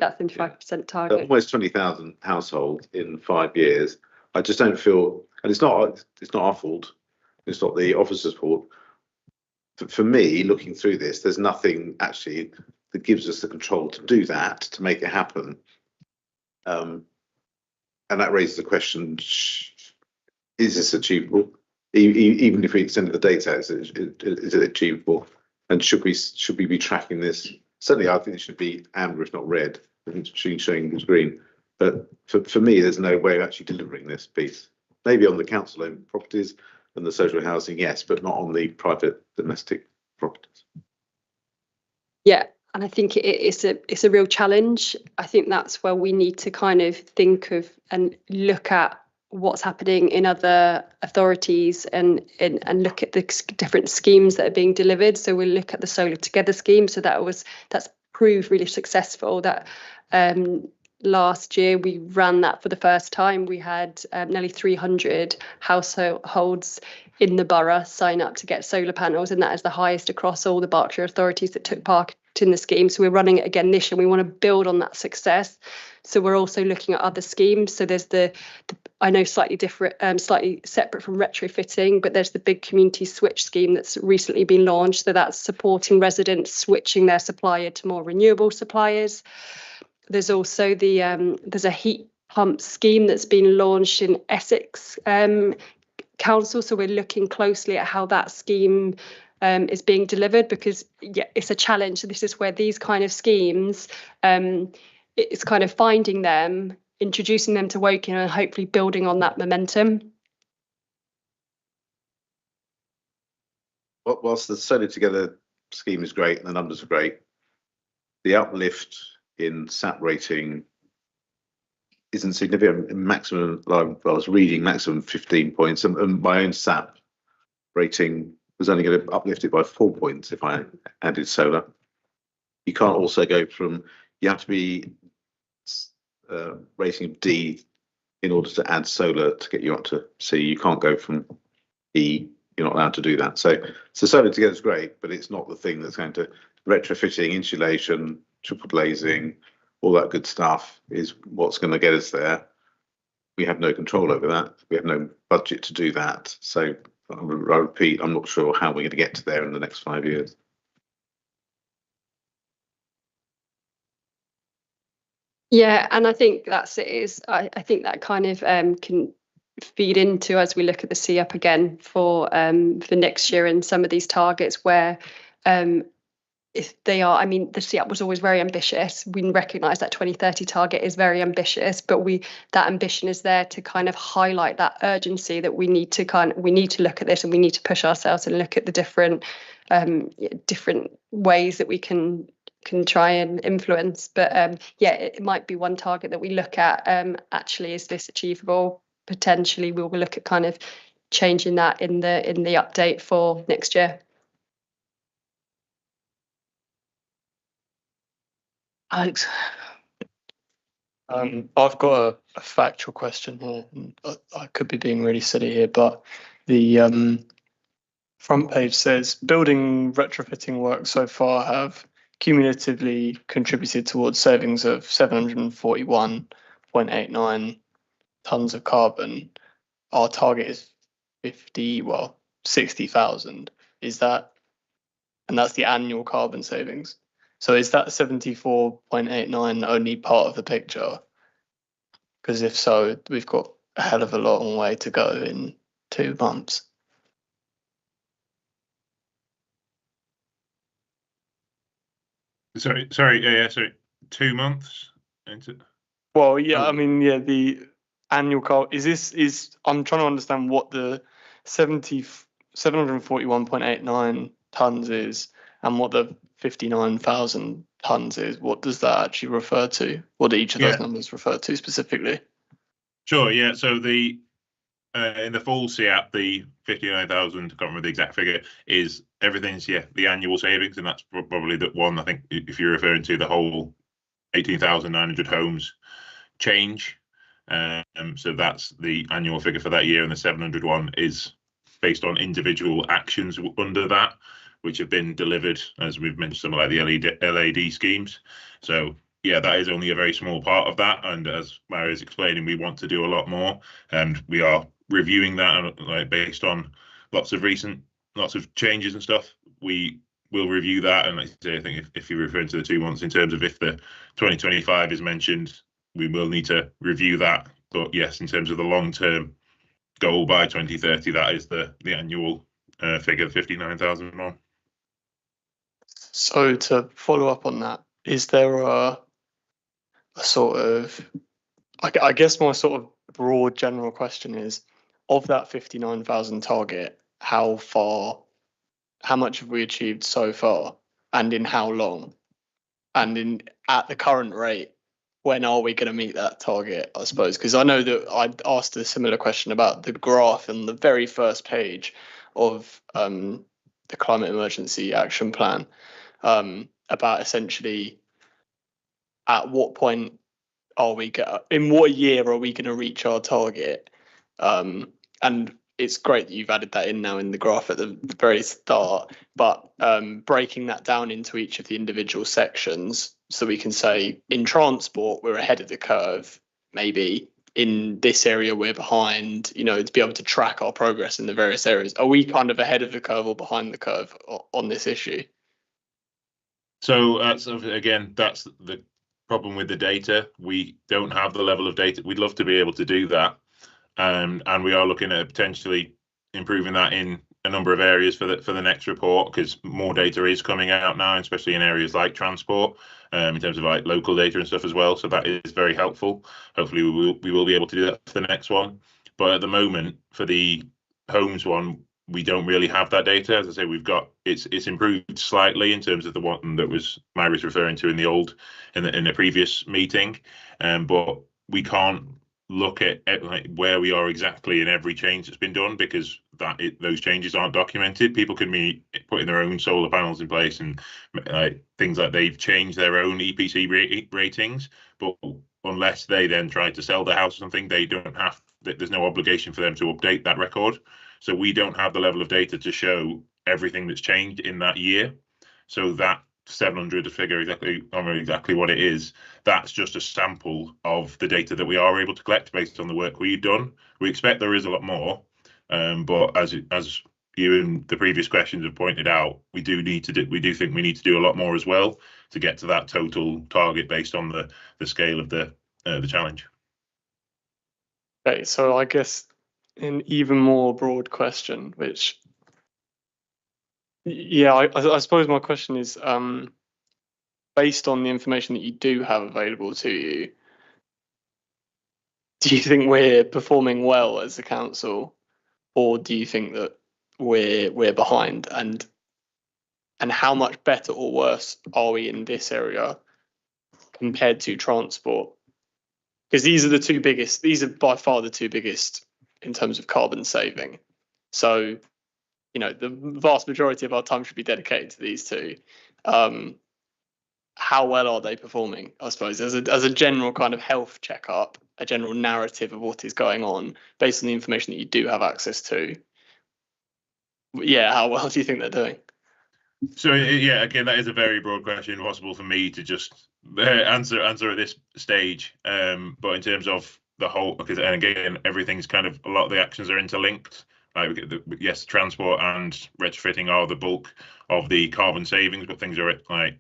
that 75% target. Almost 20,000 households in 5 years. I just don't feel, and it's not our fault. It's not the officer's fault. For me, looking through this, there's nothing actually that gives us the control to do that, to make it happen. And that raises the question: is this achievable? Even if we extended the date out, is it achievable? And should we be tracking this? Certainly, I think it should be amber, if not red. It's showing it's green. But for me, there's no way of actually delivering this piece. Maybe on the council-owned properties and the social housing, yes, but not on the private domestic properties. Yeah, and I think it's a real challenge. I think that's where we need to kind of think of and look at what's happening in other authorities and look at the different schemes that are being delivered. So we'll look at the Solar Together scheme. So that's proved really successful. That last year we ran that for the first time. We had nearly 300 households in the borough sign up to get solar panels, and that is the highest across all the Berkshire authorities that took part in the scheme. So we're running it again this year. We want to build on that success. So we're also looking at other schemes. So there's the I know slightly different, slightly separate from retrofitting, but there's the big community switch scheme that's recently been launched. So that's supporting residents switching their supplier to more renewable suppliers. There's also there's a heat pump scheme that's been launched in Essex Council. So we're looking closely at how that scheme is being delivered, because yeah, it's a challenge. So this is where these kind of schemes, it's kind of finding them, introducing them to Woking, and hopefully building on that momentum. Whilst the Solar Together scheme is great and the numbers are great, the uplift in SAP rating isn't significant. Maximum, I was reading maximum 15 points, and my own SAP rating was only going to uplift it by 4 points if I added solar. You can't also go from, you have to be rating of D in order to add solar to get you up to C. You can't go from you're not allowed to do that. So solar together is great, but it's not the thing that's going to retrofitting, insulation, triple glazing, all that good stuff is what's going to get us there. We have no control over that. We have no budget to do that. So I repeat, I'm not sure how we're going to get to there in the next 5 years. Yeah, and I think that's it is. I think that kind of can feed into as we look at the CUP again for next year and some of these targets where if they are, I mean, the CUP was always very ambitious. We recognise that 2030 target is very ambitious, but that ambition is there to kind of highlight that urgency that we need to look at this and we need to push ourselves and look at the different ways that we can try and influence. But it might be one target that we look at. Actually, is this achievable? Potentially, we'll look at kind of changing that in the update for next year. Alex. I've got a factual question here. I could be being really silly here, but the front page says building retrofitting work so far have cumulatively contributed towards savings of 741.89 tons of carbon. Our target is 60,000. Is that, and that's the annual carbon savings. So is that 74.89 only part of the picture? Because if so, we've got a hell of a long way to go in 2 months. Sorry. 2 months. Well, yeah, I mean, yeah, the annual carbon is I'm trying to understand what the 741.89 tons is and what the 59,000 tons is. What does that actually refer to? What do each of those numbers refer to specifically? Sure, yeah. So the in the full CAP, the 59,000, I can't remember the exact figure, is everything's the annual savings, and that's probably the one. I think if you're referring to the whole 18,900 homes change, so that's the annual figure for that year, and the 700 one is based on individual actions under that, which have been delivered, as we've mentioned, some like the LAD schemes. So yeah, that is only a very small part of that, and as Mary is explaining, we want to do a lot more, and we are reviewing that, like based on lots of changes and stuff. We will review that, and like I say, I think if you're referring to the 2 months in terms of if the 2025 is mentioned, we will need to review that. But yes, in terms of the long-term goal by 2030, that is the annual figure, 59,001. So to follow up on that, is there a sort of, I guess my sort of broad general question is, of that 59,000 target, how much have we achieved so far, and in how long? And at the current rate, when are we going to meet that target, I suppose? Because I know that I asked a similar question about the graph on the very first page of the Climate Emergency Action Plan, about essentially at what point in what year are we going to reach our target? And it's great that you've added that in now in the graph at the very start, but breaking that down into each of the individual sections, so we can say in transport we're ahead of the curve, maybe in this area we're behind, to be able to track our progress in the various areas. Are we kind of ahead of the curve or behind the curve on this issue? So that's the problem with the data. We don't have the level of data. We'd love to be able to do that. And we are looking at potentially improving that in a number of areas for the next report, because more data is coming out now, especially in areas like transport, in terms of like local data and stuff as well. So that is very helpful. Hopefully we will be able to do that for the next one. But at the moment, for the homes one, we don't really have that data. As I say, it's improved slightly in terms of the one that Mary was referring to in the previous meeting, but we can't look at like where we are exactly in every change that's been done, because those changes aren't documented. People can be putting their own solar panels in place and things like they've changed their own EPC ratings, but unless they then try to sell their house or something, there's no obligation for them to update that record. So we don't have the level of data to show everything that's changed in that year. So that 700 figure, exactly, I don't know exactly what it is, that's just a sample of the data that we are able to collect based on the work we've done. We expect there is a lot more, but as you and the previous questions have pointed out, we do think we need to do a lot more as well to get to that total target based on the scale of the challenge. Okay, so I guess an even more broad question, which, yeah, I suppose my question is, based on the information that you do have available to you, do you think we're performing well as a council, or do you think that we're behind? And how much better or worse are we in this area compared to transport? Because these are by far the two biggest in terms of carbon saving. So, you know, the vast majority of our time should be dedicated to these two. How well are they performing, I suppose, as a general kind of health checkup, a general narrative of what is going on based on the information that you do have access to? Yeah, how well do you think they're doing? So yeah, again, that is a very broad question, impossible for me to just answer at this stage. But in terms of the whole, because and again, everything's kind of, a lot of the actions are interlinked. Like yes, transport and retrofitting are the bulk of the carbon savings, but things are like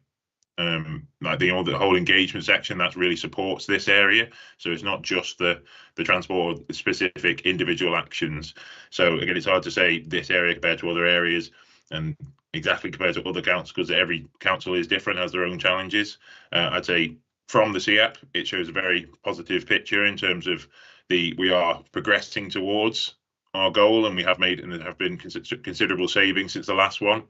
the whole engagement section that really supports this area. So it's not just the transport specific individual actions. So again, it's hard to say this area compared to other areas and exactly compared to other councils, because every council is different, has their own challenges. I'd say from the CEAP, it shows a very positive picture in terms of we are progressing towards our goal, and we have made, and there have been considerable savings since the last one.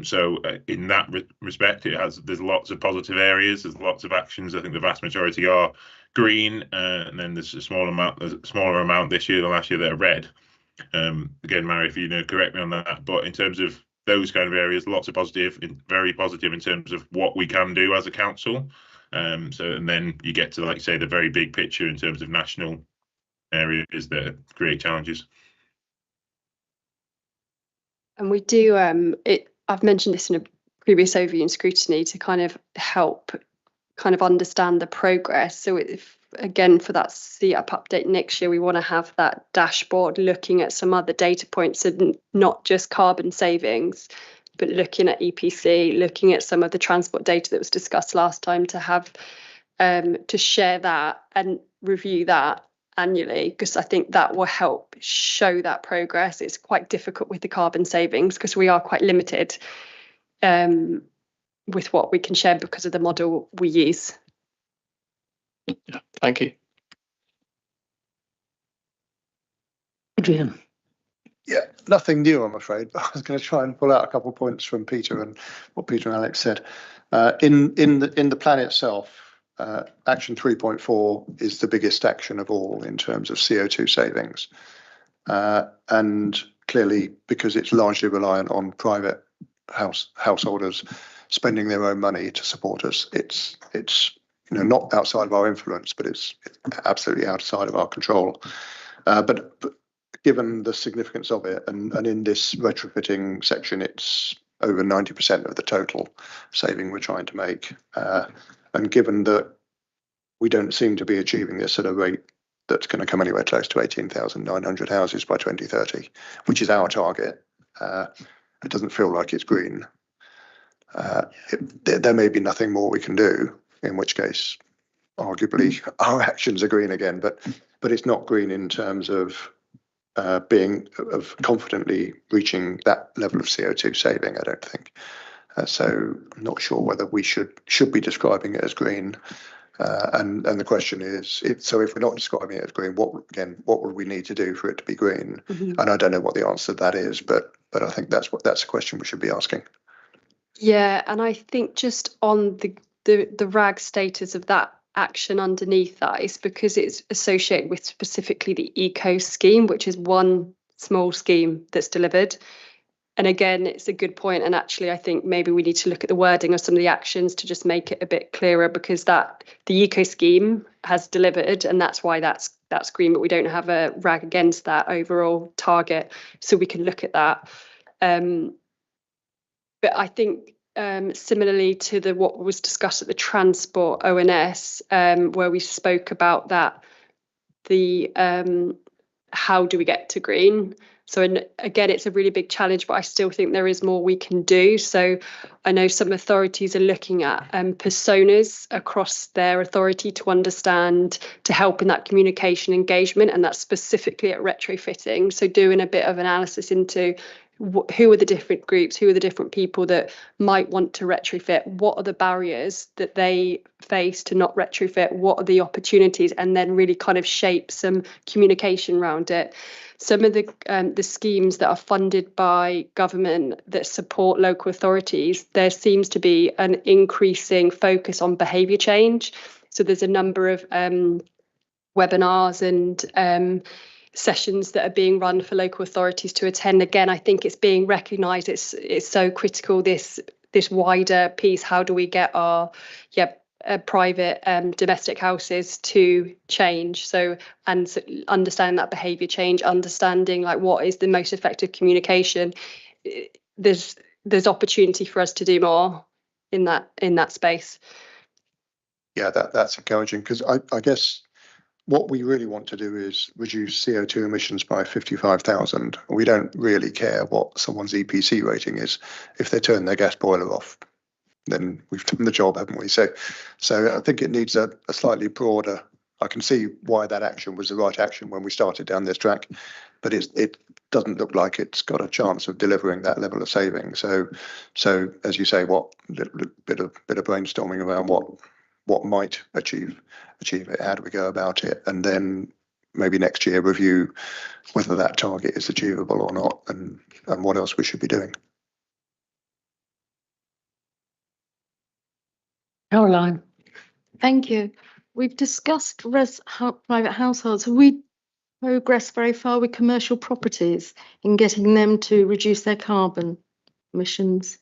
So in that respect, there's lots of positive areas, there's lots of actions. I think the vast majority are green, and then there's a smaller amount this year than last year that are red. Again, Mary, if you know, correct me on that, but in terms of those kind of areas, lots of positive, very positive in terms of what we can do as a council. So, and then you get to, like, say, the very big picture in terms of national areas that create challenges. And we do, I've mentioned this in a previous overview in Scrutiny to kind of help kind of understand the progress. So if, again, for that CEAP update next year, we want to have that dashboard looking at some other data points and not just carbon savings, but looking at EPC, looking at some of the transport data that was discussed last time, to have to share that and review that annually, because I think that will help show that progress. It's quite difficult with the carbon savings because we are quite limited with what we can share because of the model we use. Yeah, thank you. Adrian. Yeah, nothing new, I'm afraid, but I was going to try and pull out a couple of points from Peter and what Peter and Alex said. In the plan itself, action 3.4 is the biggest action of all in terms of CO2 savings. And clearly, because it's largely reliant on private householders spending their own money to support us, it's not outside of our influence, but it's absolutely outside of our control. But given the significance of it, and in this retrofitting section, it's over 90% of the total saving we're trying to make. And given that we don't seem to be achieving this at a rate that's going to come anywhere close to 18,900 houses by 2030, which is our target, it doesn't feel like it's green. There may be nothing more we can do, in which case, arguably, our actions are green again. But it's not green in terms of confidently reaching that level of CO2 saving, I don't think. So I'm not sure whether we should be describing it as green. And the question is, so if we're not describing it as green, what would we need to do for it to be green? Mm-hmm. And I don't know what the answer to that is, but I think that's a question we should be asking. Yeah, and I think just on the RAG status of that action underneath that is because it's associated with specifically the eco scheme, which is one small scheme that's delivered. And again, it's a good point. And actually, I think maybe we need to look at the wording of some of the actions to just make it a bit clearer, because the eco scheme has delivered, and that's why that's that's green, but we don't have a RAG against that overall target. So we can look at that. But I think similarly to what was discussed at the transport ONS, where we spoke about that, the how do we get to green? So again, it's a really big challenge, but I still think there is more we can do. So I know some authorities are looking at personas across their authority to understand, to help in that communication engagement, and that's specifically at retrofitting. So doing a bit of analysis into who are the different groups, who are the different people that might want to retrofit, what are the barriers that they face to not retrofit, what are the opportunities, and then really kind of shape some communication around it. Some of the schemes that are funded by government that support local authorities, there seems to be an increasing focus on behaviour change. So there's a number of webinars and sessions that are being run for local authorities to attend. Again, I think it's being recognised. It's so critical, this wider piece. How do we get our private domestic houses to change? So understanding that behaviour change, understanding like what is the most effective communication. There's opportunity for us to do more in that space. Yeah, that's encouraging, because I guess what we really want to do is reduce CO2 emissions by 55,000. We don't really care what someone's EPC rating is. If they turn their gas boiler off, then we've done the job, haven't we? So I think it needs a slightly broader. I can see why that action was the right action when we started down this track, but it doesn't look like it's got a chance of delivering that level of saving. So as you say, what bit of brainstorming around what might achieve it, how do we go about it, and then maybe next year review whether that target is achievable or not, and what else we should be doing. Caroline. Thank you. We've discussed private households. Have we progressed very far with commercial properties in getting them to reduce their carbon emissions?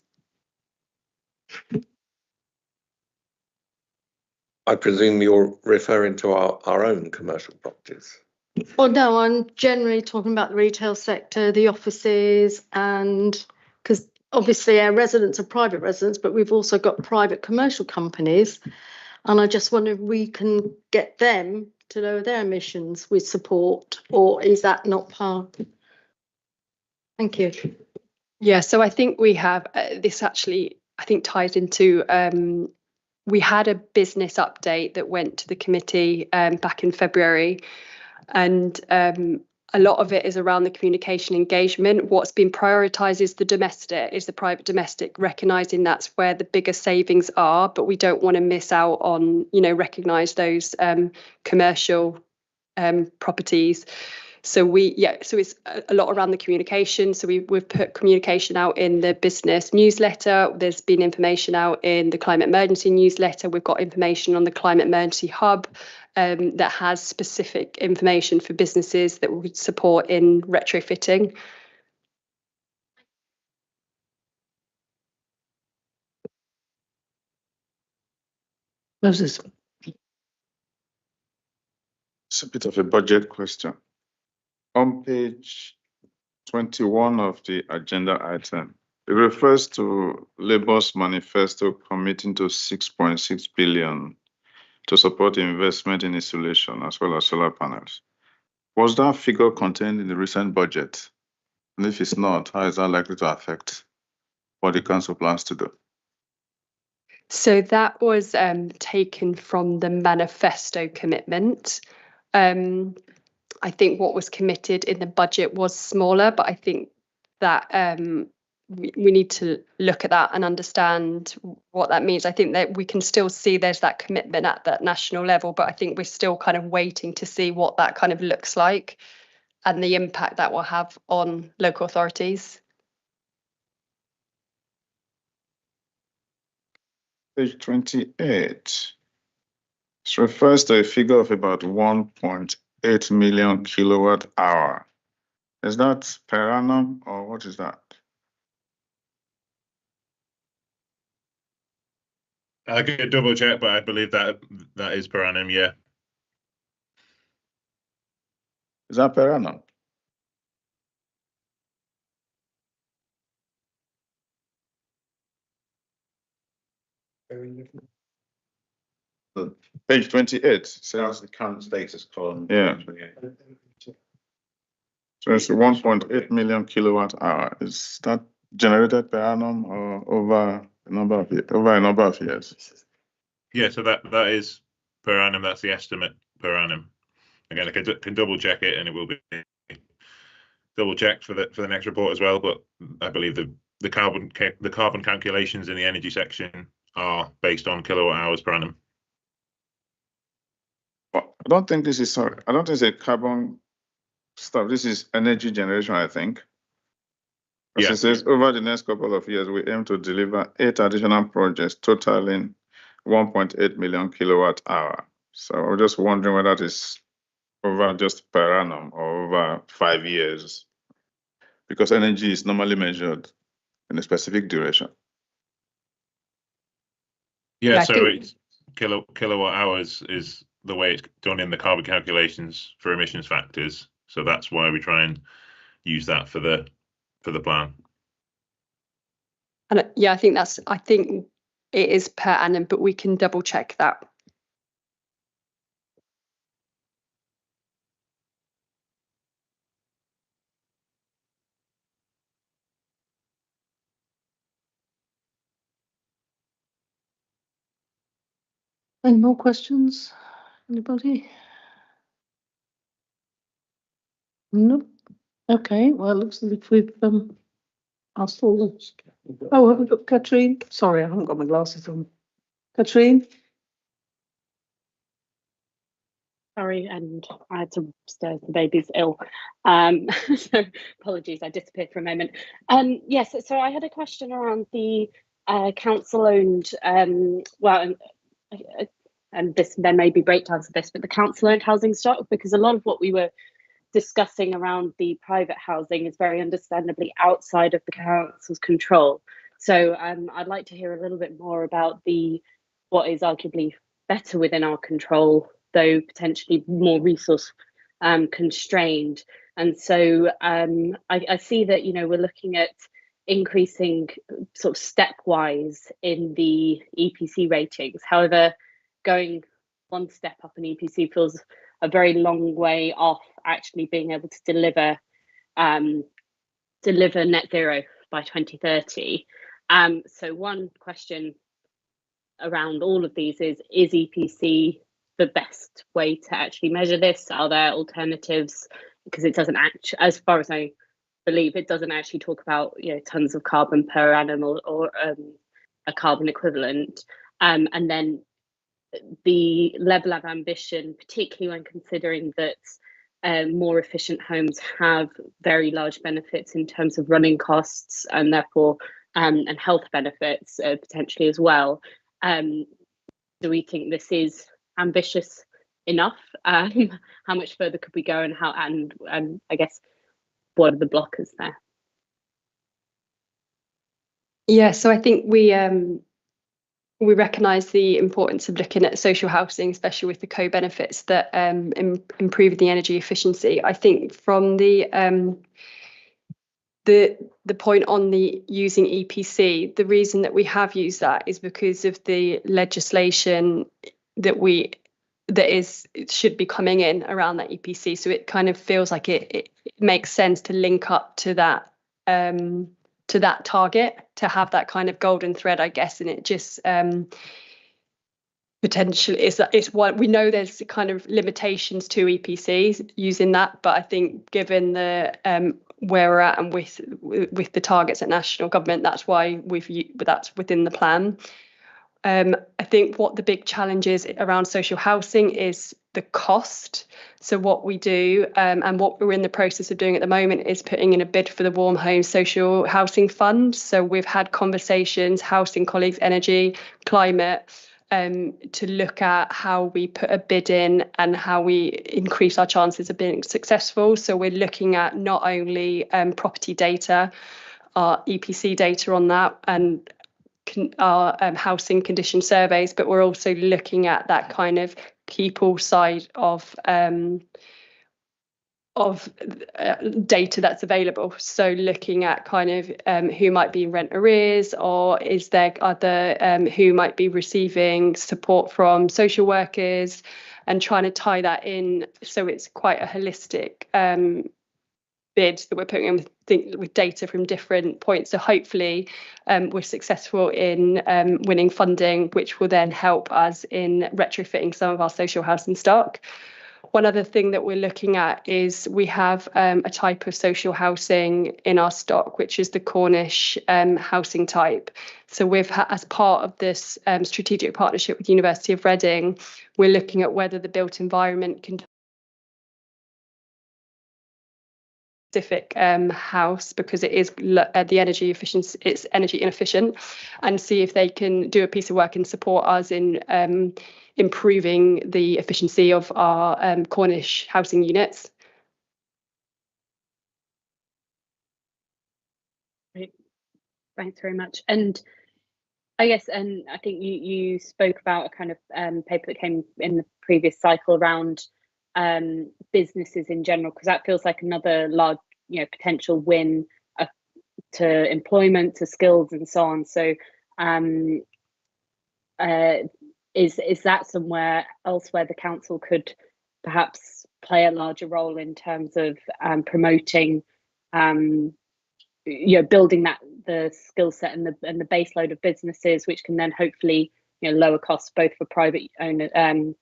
I presume you're referring to our own commercial properties. Oh no, I'm generally talking about the retail sector, the offices, and because obviously our residents are private residents, but we've also got private commercial companies, and I just wonder if we can get them to lower their emissions with support, or is that not part? Thank you. Yeah, so I think we have this actually, I think, ties into we had a business update that went to the committee back in February, and a lot of it is around the communication engagement. What's been prioritised is the private domestic, recognising that's where the bigger savings are, but we don't want to miss out on, recognise those commercial properties. So it's a lot around the communication. So we've put communication out in the business newsletter. There's been information out in the climate emergency newsletter. We've got information on the climate emergency hub that has specific information for businesses that would support in retrofitting. Moses. It's a bit of a budget question. On page 21 of the agenda item, it refers to Labour's manifesto committing to 6.6 billion to support investment in insulation as well as solar panels. Was that figure contained in the recent budget? And if it's not, how is that likely to affect what the council plans to do? So that was taken from the manifesto commitment. I think what was committed in the budget was smaller, but I think that we need to look at that and understand what that means. I think that we can still see there's that commitment at that national level, but I think we're still kind of waiting to see what that kind of looks like and the impact that will have on local authorities. Page 28. It refers to a figure of about 1.8 million kilowatt hour. Is that per annum or what is that? I could double check, but I believe that is per annum, yeah. Is that per annum? Page 28 That's says, the current status column. Yeah. so it's 1.8 million kilowatt hour. Is that generated per annum or over a number of years? Yeah, so that is per annum. That's the estimate per annum. Again, I can double check it, and it will be double checked for the next report as well. But I believe the carbon calculations in the energy section are based on kilowatt hours per annum. Well, I don't think this is, sorry, I don't think it's a carbon stuff. This is energy generation, I think. As Yeah. it says, over the next couple of years, we aim to deliver 8 additional projects totaling 1.8 million kilowatt hour. So I'm just wondering whether that is over just per annum or over 5 years, because energy is normally measured in a specific duration. Yeah, Yeah, I so think- it's kilowatt hours is the way it's done in the carbon calculations for emissions factors. So that's why we try and use that for the plan. And yeah, I think it is per annum, but we can double check that. Any more questions? Anybody? Nope. Okay, well, it looks as if we've asked all those. Oh, have we got Katrine? Sorry, I haven't got my glasses on. Katrine? Sorry, and I had to upstairs, the baby's ill. So apologies, I disappeared for a moment. Yes, so I had a question around the council-owned, and there may be breakdowns of this, but the council-owned housing stock, because a lot of what we were discussing around the private housing is very understandably outside of the council's control. So I'd like to hear a little bit more about what is arguably better within our control, though potentially more resource constrained. And so I see that, we're looking at increasing sort of stepwise in the EPC ratings. However, going one step up in EPC feels a very long way off actually being able to deliver net zero by 2030. So one question around all of these is EPC the best way to actually measure this? Are there alternatives? Because it doesn't actually, as far as I believe, it doesn't actually talk about tons of carbon per annum or a carbon equivalent. And then the level of ambition, particularly when considering that more efficient homes have very large benefits in terms of running costs and therefore and health benefits potentially as well. Do we think this is ambitious enough? How much further could we go, and how? And I guess what are the blockers there? Yeah, so I think we recognise the importance of looking at social housing, especially with the co-benefits that improve the energy efficiency. I think from the point on the using EPC, the reason that we have used that is because of the legislation it should be coming in around that EPC. So it kind of feels like it makes sense to link up to that target, to have that kind of golden thread, I guess. And it just potentially it's what we know. There's kind of limitations to EPCs using that, but I think given the where we're at and with the targets at national government, that's why that's within the plan. I think what the big challenge is around social housing is the cost. So what we do and what we're in the process of doing at the moment is putting in a bid for the Warm Homes Social Housing Fund. So we've had conversations, Housing Colleagues, Energy, Climate, to look at how we put a bid in and how we increase our chances of being successful. So we're looking at not only property data, our EPC data on that, and our housing condition surveys, but we're also looking at that kind of people side of data that's available. So looking at kind of who might be in rent arrears, or is there other who might be receiving support from social workers, and trying to tie that in so it's quite a holistic bid that we're putting in with data from different points. So hopefully we're successful in winning funding, which will then help us in retrofitting some of our social housing stock. One other thing that we're looking at is we have a type of social housing in our stock, which is the Cornish housing type. So as part of this strategic partnership with the University of Reading, we're looking at whether the built environment can specific house, because it is the energy efficiency, it's energy inefficient, and see if they can do a piece of work and support us in improving the efficiency of our Cornish housing units. Great. Thanks very much. And I guess, and I think you spoke about a kind of paper that came in the previous cycle around businesses in general, because that feels like another large, potential win to employment, to skills, and so on. So, is that somewhere else where the council could perhaps play a larger role in terms of promoting, building the skill set and the base load of businesses, which can then hopefully lower costs both for private homeowners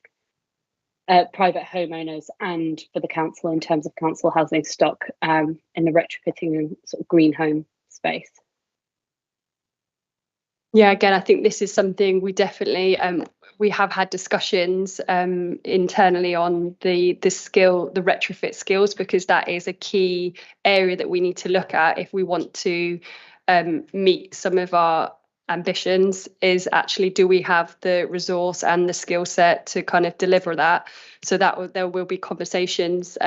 and for the council in terms of council housing stock in the retrofitting and sort of green home space? Yeah, again, I think this is something we definitely we have had discussions internally on the retrofit skills, because that is a key area that we need to look at if we want to meet some of our ambitions. Is actually, do we have the resource and the skill set to kind of deliver that? So there will be conversations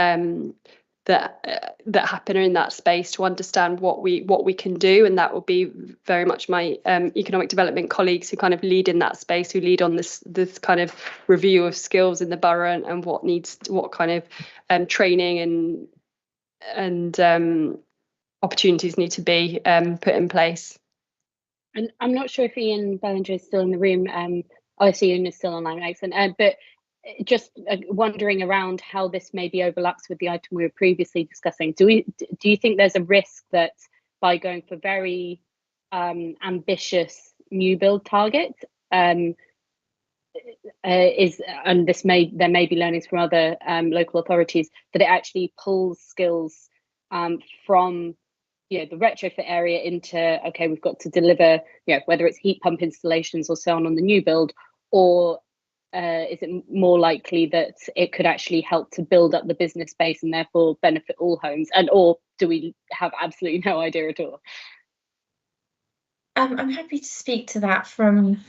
that happen in that space to understand what we can do, and that will be very much my economic development colleagues who kind of lead in that space, who lead on this kind of review of skills in the borough and what kind of training and opportunities need to be put in place. And I'm not sure if Ian Bellinger is still in the room. I see Ian is still online, excellent. But just wondering around how this maybe overlaps with the item we were previously discussing. Do you think there's a risk that by going for very ambitious new build targets, there may be learnings from other local authorities, that it actually pulls skills from the retrofit area into, okay, we've got to deliver, whether it's heat pump installations or so on the new build, or is it more likely that it could actually help to build up the business base and therefore benefit all homes? Or do we have absolutely no idea at all? I'm happy to speak to that from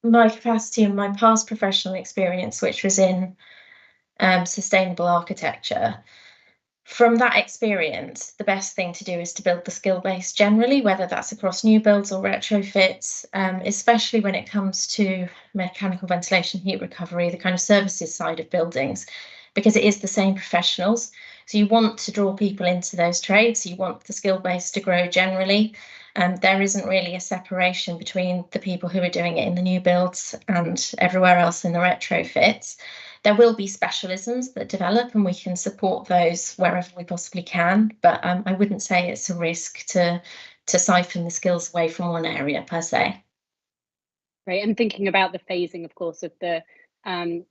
my capacity and my past professional experience, which was in sustainable architecture. From that experience, the best thing to do is to build the skill base generally, whether that's across new builds or retrofits, especially when it comes to mechanical ventilation, heat recovery, the kind of services side of buildings, because it is the same professionals. So you want to draw people into those trades. You want the skill base to grow generally. There isn't really a separation between the people who are doing it in the new builds and everywhere else in the retrofits. There will be specialisms that develop, and we can support those wherever we possibly can. But I wouldn't say it's a risk to siphon the skills away from one area per se. Right, and thinking about the phasing, of course, of the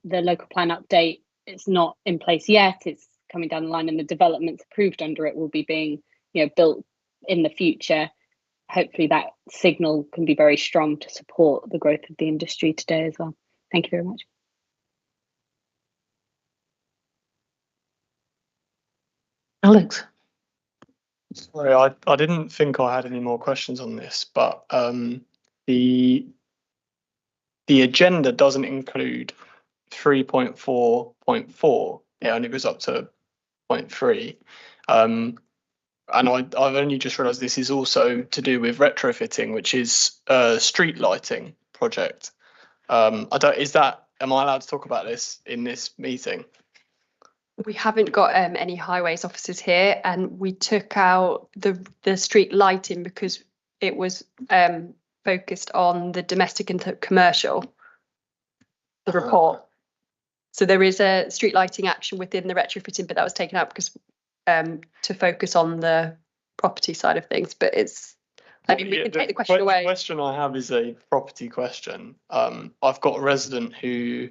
local plan update, it's not in place yet. It's coming down the line, and the developments approved under it will be being built in the future. Hopefully, that signal can be very strong to support the growth of the industry today as well. Thank you very much. Alex. Sorry, I didn't think I had any more questions on this, but the agenda doesn't include 3.4.4. It only goes up to 0.3. And I've only just realised this is also to do with retrofitting, which is a street lighting project. Am I allowed to talk about this in this meeting? We haven't got any highways officers here, and we took out the street lighting because it was focused on the domestic and commercial, the report. So there is a street lighting action within the retrofitting, but that was taken out because to focus on the property side of things. But it's, I mean, we can take the question away. The question I have is a property question. I've got a resident who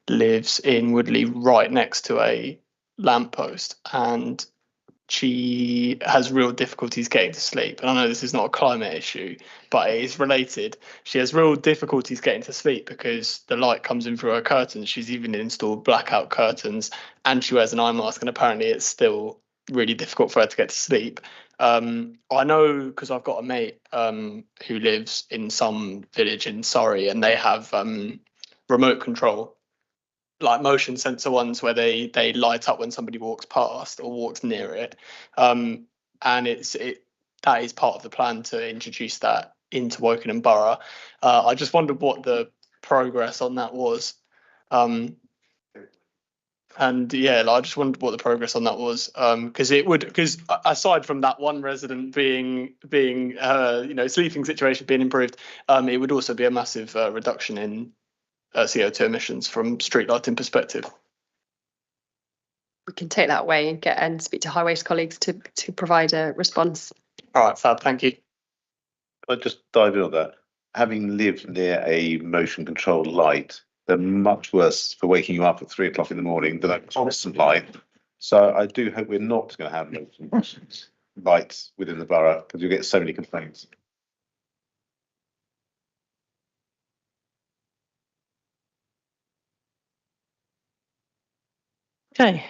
lives in Woodley right next to a lamppost, and she has real difficulties getting to sleep. And I know this is not a climate issue, but it is related. She has real difficulties getting to sleep because the light comes in through her curtains. She's even installed blackout curtains, and she wears an eye mask, and apparently it's still really difficult for her to get to sleep. I know because I've got a mate who lives in some village in Surrey, and they have remote control, like motion sensor ones where they light up when somebody walks past or walks near it, and that is part of the plan to introduce that into Wokingham Borough. I just wondered what the progress on that was, and yeah, I just wondered what the progress on that was, because aside from that one resident being sleeping situation being improved, it would also be a massive reduction in CO2 emissions from street lighting perspective. We can take that away and speak to highways colleagues to provide a response. All right, fab, thank you. I'll just dive in on that. Having lived near a motion controlled light, they're much worse for waking you up at 3 o'clock in the morning than a constant light. So I do hope we're not going to have motion lights within the borough, because you'll get so many complaints. Okay,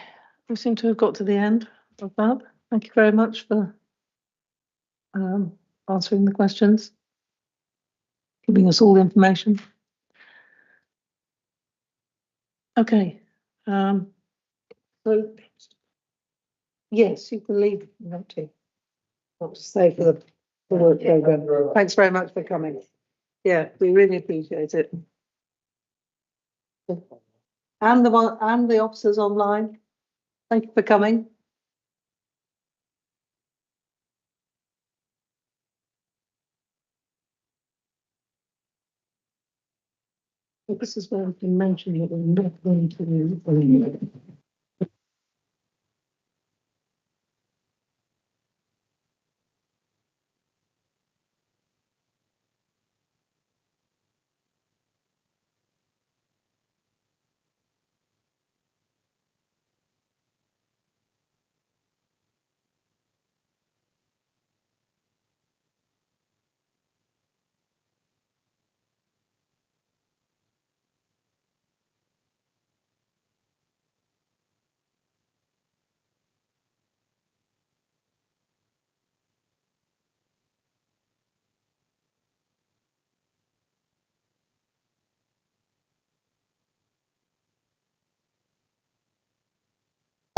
we seem to have got to the end of that. Thank you very much for answering the questions, giving us all the information. Okay, so yes, you can leave. Not to stay for the work program. Thanks very much for coming. Yeah, we really appreciate it. And the officers online. Thank you for coming. This is where I've been mentioning that we're not going to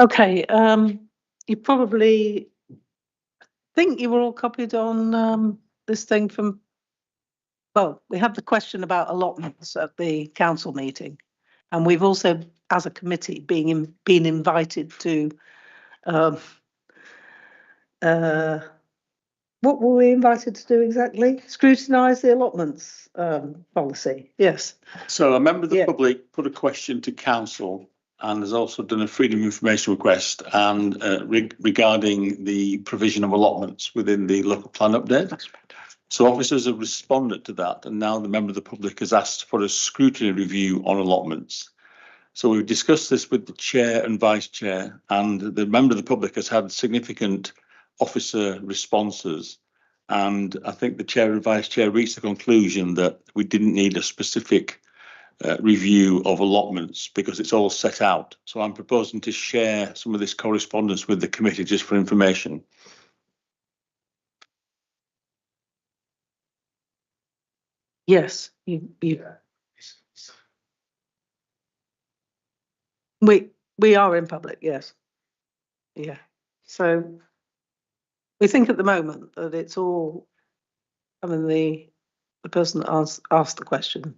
Okay, you probably think you were all copied on this thing from, well, we had the question about allotments at the council meeting, and we've also, as a committee, been invited to what were we invited to do exactly? Scrutinise the allotments policy. Yes. So a member of the public put a question to council, and has also done a freedom of information request and regarding the provision of allotments within the local plan update. So officers have responded to that, and now the member of the public has asked for a scrutiny review on allotments. So we've discussed this with the chair and vice chair, and the member of the public has had significant officer responses. And I think the chair and vice chair reached the conclusion that we didn't need a specific review of allotments because it's all set out. So I'm proposing to share some of this correspondence with the committee just for information. Yes, we are in public, yes. Yeah. So we think at the moment that it's all, I mean, the person that asked the question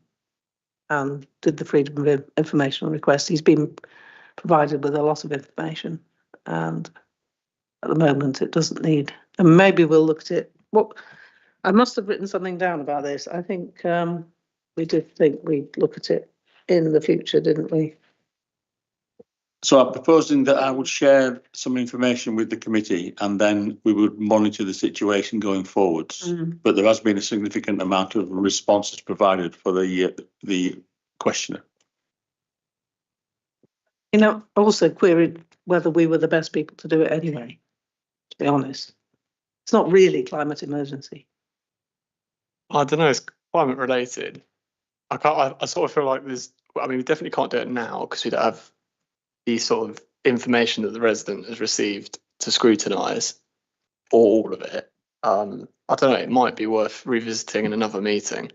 and did the freedom of information request, he's been provided with a lot of information, and at the moment it doesn't need. And maybe we'll look at it. What I must have written something down about this. I think we did think we'd look at it in the future, didn't we? So I'm proposing that I would share some information with the committee and then we would monitor the situation going forwards. But there has been a significant amount of responses provided for the questionnaire. You know, also queried whether we were the best people to do it anyway, to be honest. It's not really climate emergency. I don't know, it's climate related. I sort of feel like there's, I mean, we definitely can't do it now because we don't have the sort of information that the resident has received to scrutinise, or all of it. I don't know, it might be worth revisiting in another meeting.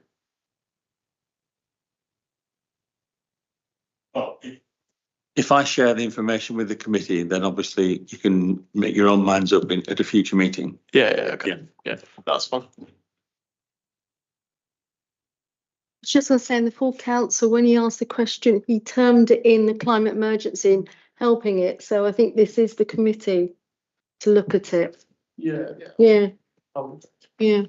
If I share the information with the committee, then obviously you can make your own minds up at a future meeting. Yeah, okay. Yeah, that's fine. Just going to say, in the full council, when he asked the question, he termed it in the climate emergency and helping it. So I think this is the committee to look at it. Yeah. Yeah. Yeah.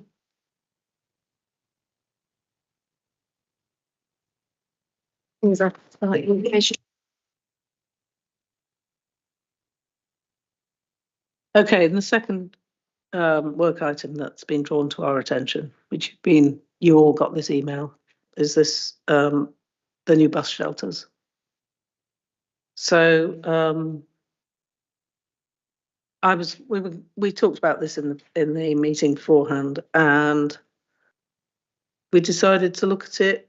Exactly. Okay, and the second work item that's been drawn to our attention, which you all got this email, is this the new bus shelters. So we talked about this in the meeting beforehand, and we decided to look at it,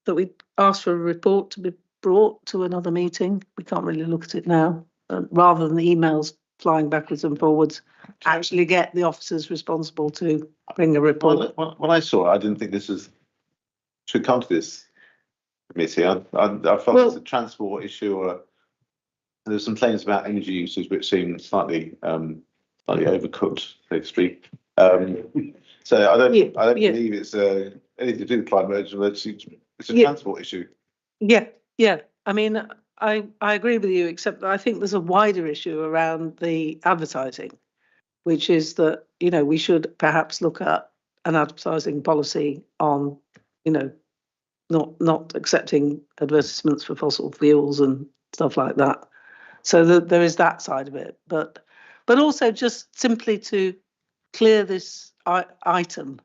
that we asked for a report to be brought to another meeting. We can't really look at it now, rather than the emails flying backwards and forwards, actually get the officers responsible to bring a report. Well, when I saw it, I didn't think this should come to this committee. I felt it's a transport issue, or there's some claims about energy usage which seem slightly overcooked, so to speak. So I don't believe it's anything to do with climate emergency. It's a transport issue. Yeah. I mean, I agree with you, except I think there's a wider issue around the advertising, which is that, you know, we should perhaps look at an advertising policy on, you know, not accepting advertisements for fossil fuels and stuff like that. So there is that side of it, but also just simply to clear this item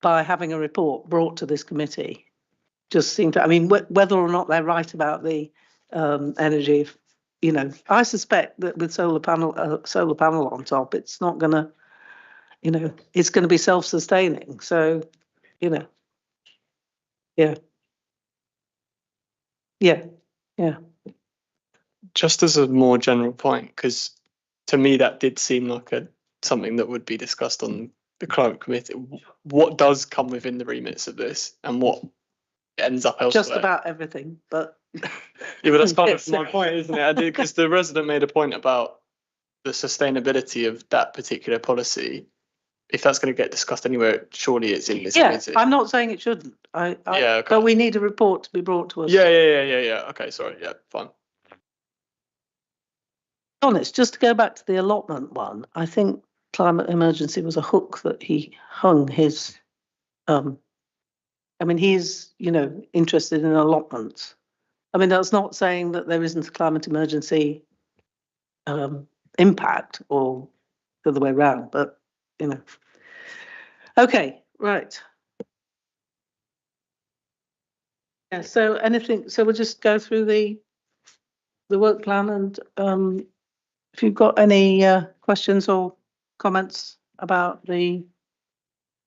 by having a report brought to this committee just seemed to, I mean, whether or not they're right about the energy, you know, I suspect that with solar panel on top, it's not going to, you know, it's going to be self-sustaining. So, you know, yeah. Just as a more general point, because to me that did seem like something that would be discussed on the climate committee. What does come within the remits of this, and what ends up elsewhere? Just about everything, but yeah, but that's kind of my point, isn't it? I did, because the resident made a point about the sustainability of that particular policy. If that's going to get discussed anywhere, surely it's in this committee. I'm not saying it shouldn't. Okay. But we need a report to be brought to us. Yeah. Okay, sorry. Yeah, fine. Honest, just to go back to the allotment one, I think climate emergency was a hook that he hung his. I mean, he's, you know, interested in allotments. I mean, that's not saying that there isn't a climate emergency impact or the other way around, but, you know. Okay, right. Yeah, so we'll just go through the work plan, and if you've got any questions or comments about the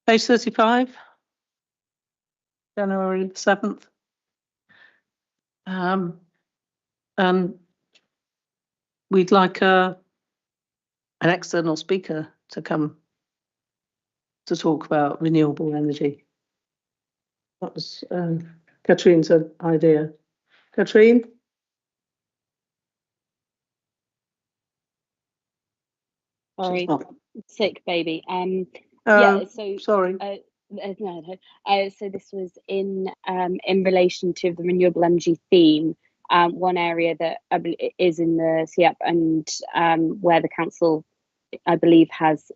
page 35, January the 7th. And we'd like an external speaker to come to talk about renewable energy. That was Katrine's idea. Katrine? Sorry, sick baby. Yeah, so sorry. No. So this was in relation to the renewable energy theme One area that is in the CEAP and where the council, I believe, has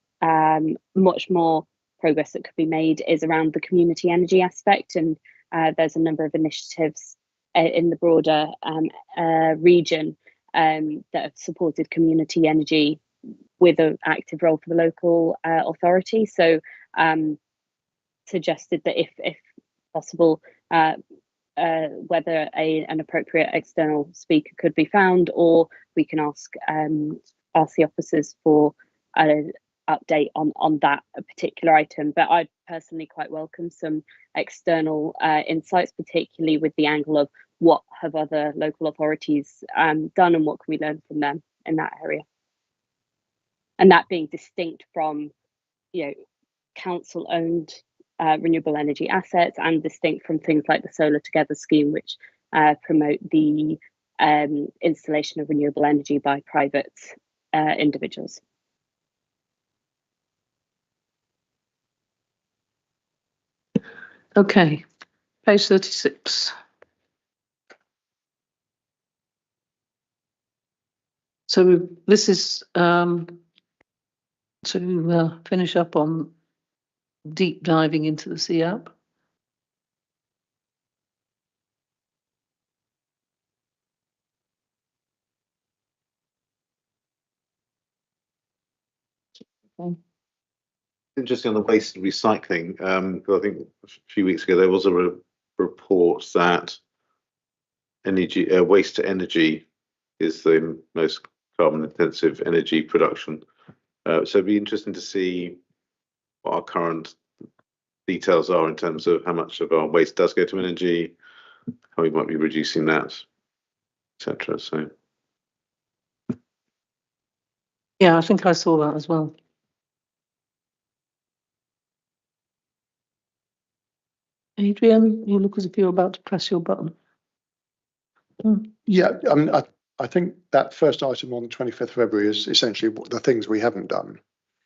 much more progress that could be made is around the community energy aspect, and there's a number of initiatives in the broader region that have supported community energy with an active role for the local authority. So suggested that if possible, whether an appropriate external speaker could be found, or we can ask the officers for an update on that particular item. But I'd personally quite welcome some external insights, particularly with the angle of what have other local authorities done and what can we learn from them in that area. And that being distinct from, council-owned renewable energy assets, and distinct from things like the Solar Together scheme, which promote the installation of renewable energy by private individuals. Okay, page 36. So this is to finish up on deep diving into the CEAP. Okay. Interesting on the waste and recycling. I think a few weeks ago there was a report that energy waste to energy is the most carbon intensive energy production. So it'd be interesting to see what our current details are in terms of how much of our waste does go to energy, how we might be reducing that, etc. So Yeah, I think I saw that as well. Adrian, you look as if you're about to press your button. Yeah, I think that first item on the 25th of February is essentially the things we haven't done,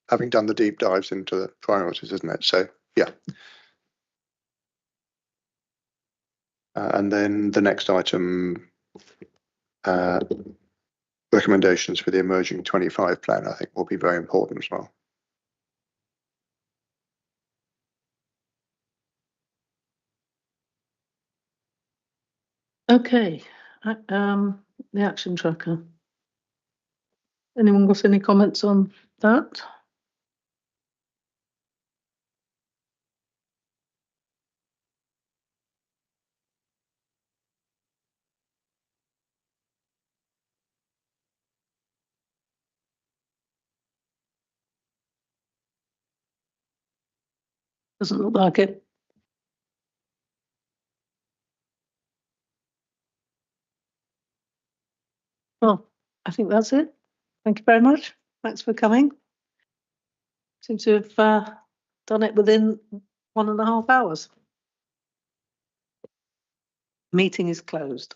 having done the deep dives into the priorities, isn't it? So, yeah. And then the next item, recommendations for the emerging 25 plan, I think will be very important as well. Okay, the action tracker. Anyone got any comments on that? Doesn't look like it. Well, I think that's it. Thank you very much. Thanks for coming. Seem to have done it within 1.5 hours. Meeting is closed.